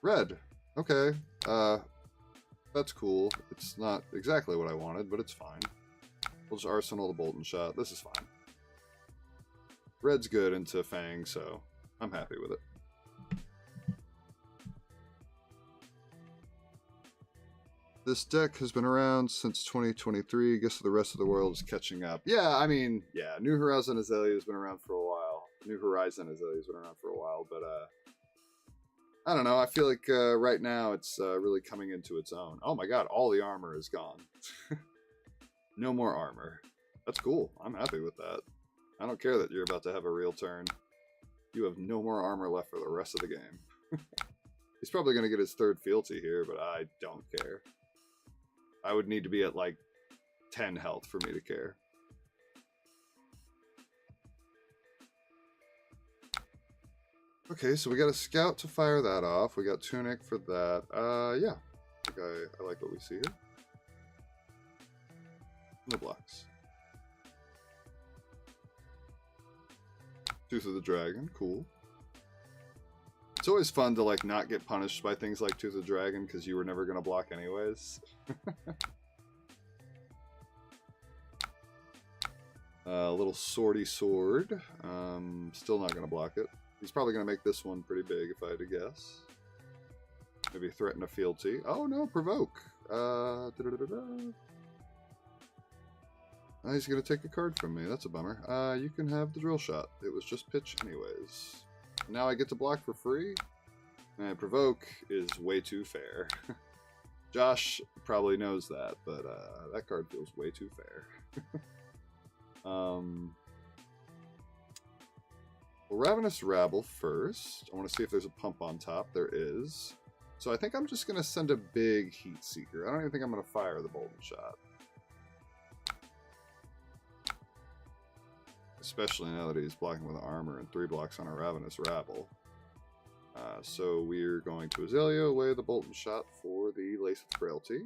Red. Okay. That's cool. It's not exactly what I wanted, but it's fine. We'll just arsenal the Bolton Shot. This is fine. Red's good into Fang, so I'm happy with it. This deck has been around since 2023. I guess the rest of the world is catching up. Yeah, I mean, yeah, New Horizon Azalea has been around for a while. New Horizon Azalea has been around for a while, but I don't know. I feel like right now it's really coming into its own. Oh my god, all the armor is gone. No more armor. That's cool. I'm happy with that. I don't care that you're about to have a real turn. You have no more armor left for the rest of the game. He's probably going to get his third fealty here, but I don't care. I would need to be at like 10 health for me to care. Okay, so we got a scout to fire that off. We got tunic for that. Yeah. I think I like what we see here. No blocks. Tooth of the Dragon, cool. It's always fun to like not get punished by things like Tooth of the Dragon because you were never going to block anyways. A little swordy sword. Still not going to block it. He's probably going to make this one pretty big if I had to guess. Maybe threaten a fealty. Oh no, provoke. He's going to take a card from me. That's a bummer. You can have the drill shot. It was just pitch anyways. Now I get to block for free. And provoke is way too fair. Josh probably knows that, but that card feels way too fair. Well, Ravenous Rabble first. I want to see if there's a pump on top. There is. So I think I'm just going to send a big Heat Seeker. I don't even think I'm going to fire the Bolden Shot. Especially now that he's blocking with armor and 3 blocks on a Ravenous Rabble. So we're going to Azalea away the Bolden Shot for the Lace with Frailty.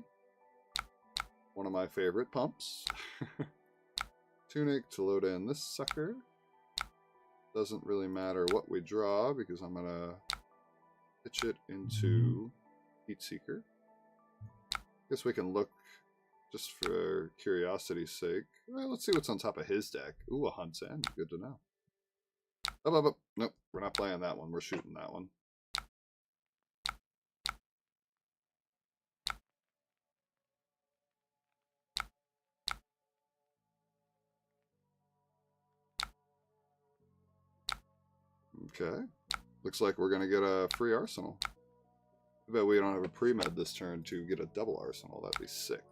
One of my favorite pumps. Tunic to load in this sucker. Doesn't really matter what we draw because I'm going to pitch it into Heat Seeker. Guess we can look just for curiosity's sake. Well, let's see what's on top of his deck. Ooh, a Hunt's End. Good to know. Up. Nope, we're not playing that one. We're shooting that one. Okay. Looks like we're going to get a free arsenal. I bet we don't have a pre-med this turn to get a double arsenal. That'd be sick.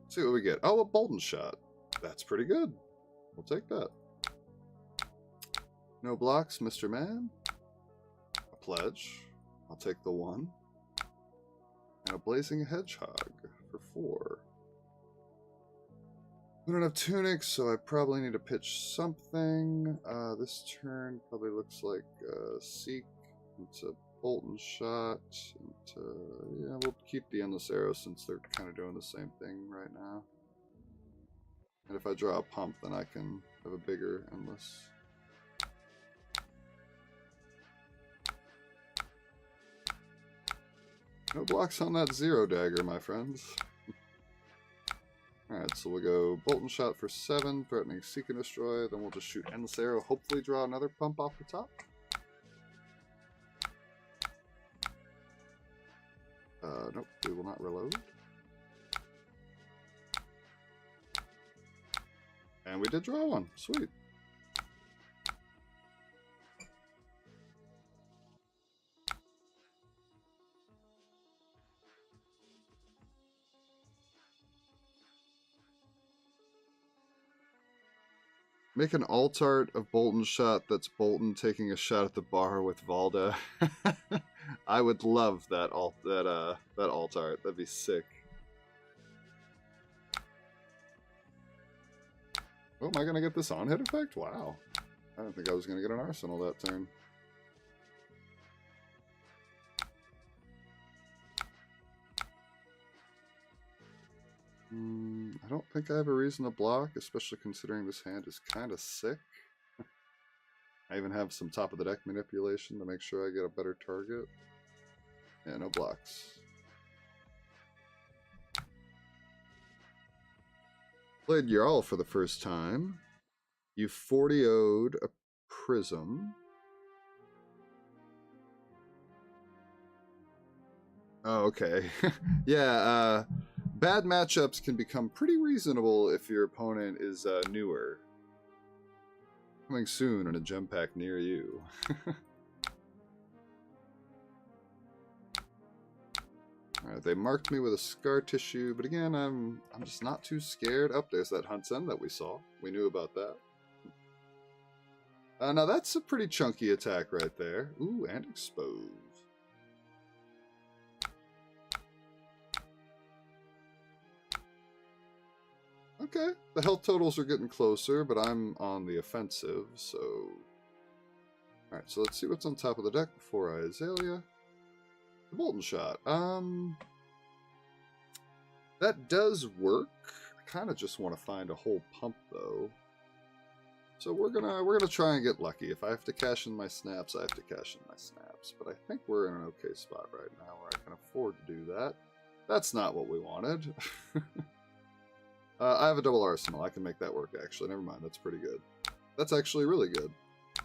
Let's see what we get. Oh, a Bolden Shot. That's pretty good. We'll take that. No blocks, Mr. Man. A pledge. I'll take the 1. And a Blazing Hedgehog for 4. We don't have tunics, so I probably need to pitch something. This turn probably looks like Seek into Bolden Shot. Yeah, we'll keep the Endless Arrow since they're kind of doing the same thing right now. And if I draw a pump, then I can have a bigger Endless. No blocks on that 0 dagger, my friends. Alright, so we'll go Bolden Shot for 7, threatening Seek and Destroy, then we'll just shoot Endless Arrow, hopefully draw another pump off the top. Nope, we will not reload. And we did draw one, sweet. Make an alt art of Bolden Shot that's Bolton taking a shot at the bar with Valda. I would love that alt art. That'd be sick. Oh, am I gonna get this on hit effect? Wow. I didn't think I was gonna get an arsenal that turn. I don't think I have a reason to block, especially considering this hand is kind of sick. I even have some top of the deck manipulation to make sure I get a better target. Yeah, no blocks. Played Jarl for the first time. You 40-0'd a Prism. Oh, okay. Yeah, bad matchups can become pretty reasonable if your opponent is newer. Coming soon in a gem pack near you. Alright, they marked me with a scar tissue, but again, I'm just not too scared. Oh, there's that Huntsen that we saw. We knew about that. Now that's a pretty chunky attack right there. Ooh, and expose. Okay, the health totals are getting closer, but I'm on the offensive, so... Alright, so let's see what's on top of the deck before I Azalea. The Bolton Shot. That does work. I kind of just want to find a whole pump, though. So we're gonna try and get lucky. If I have to cash in my snaps, I have to cash in my snaps. But I think we're in an okay spot right now where I can afford to do that. That's not what we wanted. I have a double arsenal. I can make that work, actually. Never mind. That's pretty good. That's actually really good.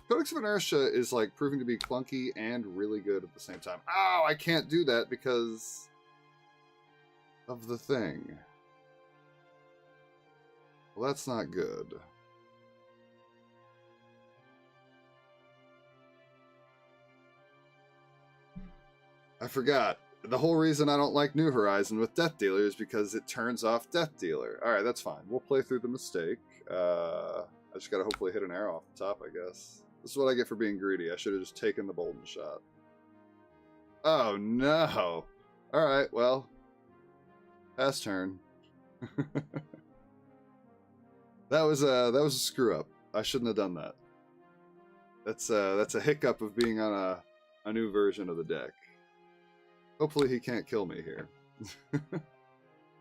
Codex of Inertia is like proving to be clunky and really good at the same time. Oh, I can't do that because of the thing. Well, that's not good. I forgot. The whole reason I don't like New Horizon with Death Dealer is because it turns off Death Dealer. Alright, that's fine. We'll play through the mistake. I just gotta hopefully hit an arrow off the top, I guess. This is what I get for being greedy. I should have just taken the Bolton Shot. Oh, no. Alright, well. Pass turn. That was a screw up. I shouldn't have done that. That's a hiccup of being on a new version of the deck. Hopefully he can't kill me here.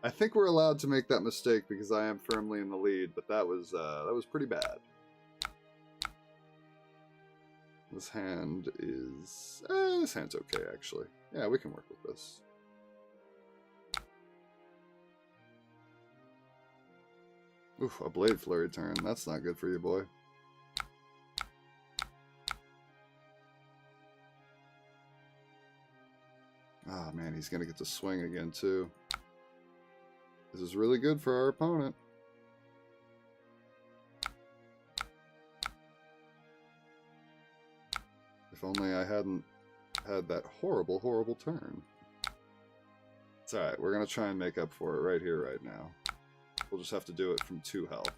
I think we're allowed to make that mistake because I am firmly in the lead, but that was pretty bad. This hand is... this hand's okay, actually. Yeah, we can work with this. Oof, a Blade Flurry turn. That's not good for you, boy. Oh, man, he's going to get to swing again, too. This is really good for our opponent. If only I hadn't had that horrible, horrible turn. It's alright, we're going to try and make up for it right here, right now. We'll just have to do it from 2 health.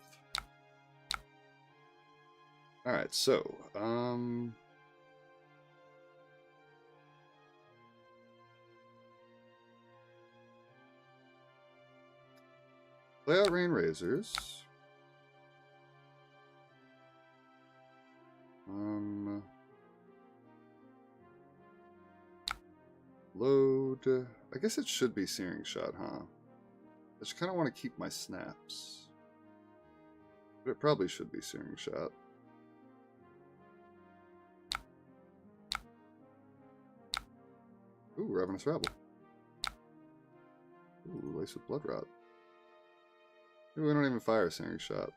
Alright, so, play out Rain Razors. Load. I guess it should be Searing Shot, huh? I just kind of want to keep my snaps. But it probably should be Searing Shot. Ooh, Ravenous Rabble. Ooh, Lace with Blood Rot. Maybe we don't even fire Searing Shot.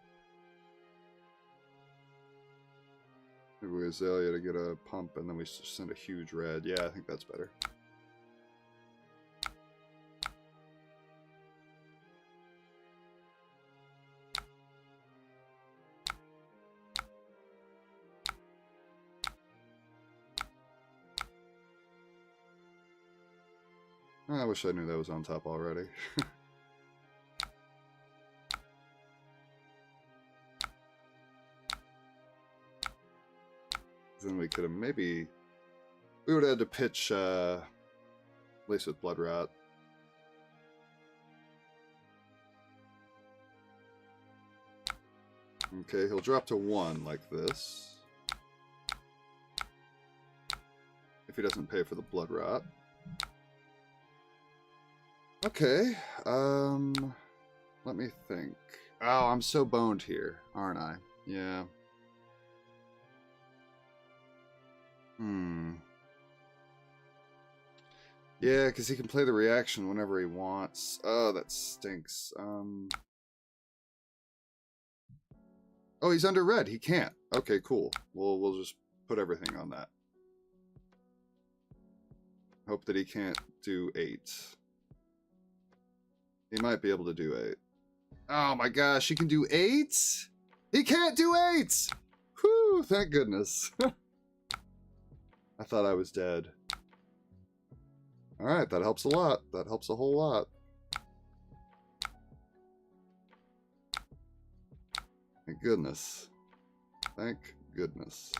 Maybe we Azalea to get a pump and then we just send a huge red. Yeah, I think that's better. I wish I knew that was on top already. Then we could have maybe... We would have had to pitch Lace with Blood Rot. Okay, he'll drop to 1 like this. If he doesn't pay for the Blood Rot. Okay, let me think. Oh, I'm so boned here, aren't I? Yeah. Yeah, because he can play the reaction whenever he wants. Oh, that stinks. Oh, he's under red. He can't. Okay, cool. We'll just put everything on that. Hope that he can't do 8. He might be able to do 8. Oh my gosh, he can do 8? He can't do 8! Whew, thank goodness. I thought I was dead. Alright, that helps a lot. That helps a whole lot. Thank goodness. Thank goodness.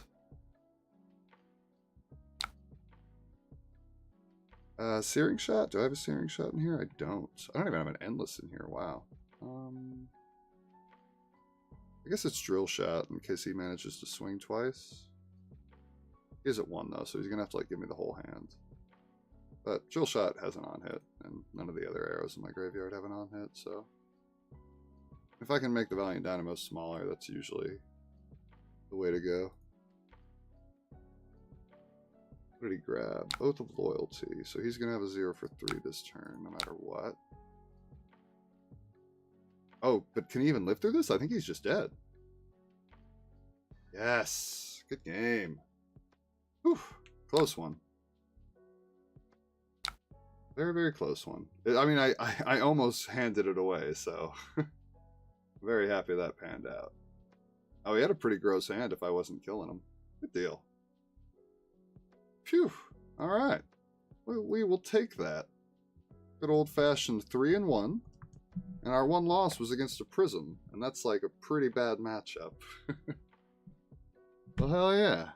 Searing shot? Do I have a searing shot in here? I don't. I don't even have an endless in here. Wow. I guess it's drill shot in case he manages to swing twice. He is at 1 though, so he's gonna have to like give me the whole hand. But drill shot has an on hit, and none of the other arrows in my graveyard have an on hit, so if I can make the Valiant Dynamo smaller, that's usually the way to go. What did he grab? Oath of Loyalty. So he's gonna have a 0 for 3 this turn, no matter what. Oh, but can he even live through this? I think he's just dead. Yes. Good game. Whew. Close one. Very, very close one. I mean, I almost handed it away, so very happy that panned out. Oh, he had a pretty gross hand if I wasn't killing him. Good deal. Phew. All right. We will take that. Good old-fashioned 3-1. And our one loss was against a Prism, and that's like a pretty bad matchup. Well, hell yeah.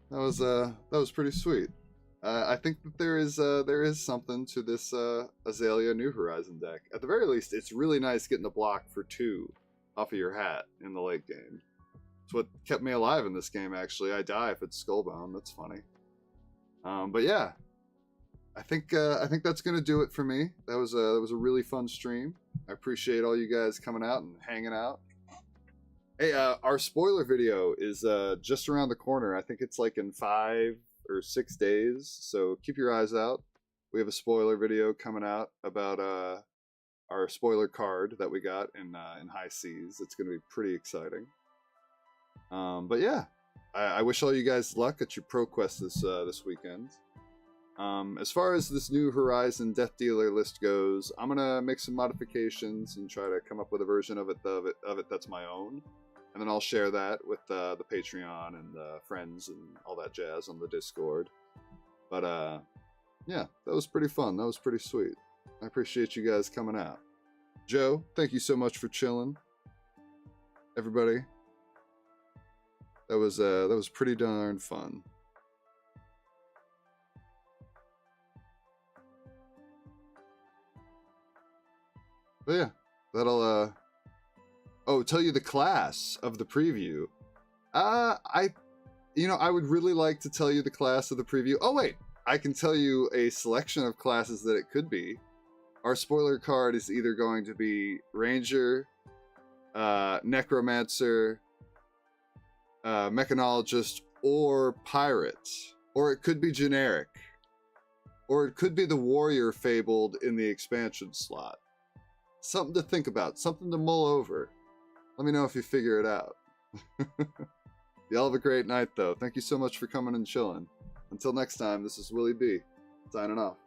That was pretty sweet. I think that there is something to this Azalea New Horizon deck. At the very least, it's really nice getting a block for 2 off of your hat in the late game. It's what kept me alive in this game, actually. I die if it's Skullbound. That's funny. But yeah, I think that's gonna do it for me. That was a really fun stream. I appreciate all you guys coming out and hanging out. Hey, our spoiler video is just around the corner. I think it's like in 5 or 6 days, so keep your eyes out. We have a spoiler video coming out about our spoiler card that we got in High Seas. It's going to be pretty exciting. But yeah, I wish all you guys luck at your Pro Quest this weekend. As far as this New Horizon Death Dealer list goes, I'm gonna make some modifications and try to come up with a version of it that's my own, and then I'll share that with the Patreon and friends and all that jazz on the Discord. But yeah, that was pretty fun. That was pretty sweet. I appreciate you guys coming out. Joe, thank you so much for chilling. Everybody, that was pretty darn fun. But yeah, that'll tell you the class of the preview. I would really like to tell you the class of the preview. Oh wait, I can tell you a selection of classes that it could be. Our spoiler card is either going to be Ranger, Necromancer, Mechanologist, or Pirate. Or it could be generic. Or it could be the Warrior fabled in the expansion slot. Something to think about, something to mull over. Let me know if you figure it out. Y'all have a great night, though. Thank you so much for coming and chilling. Until next time, this is Willie B, signing off.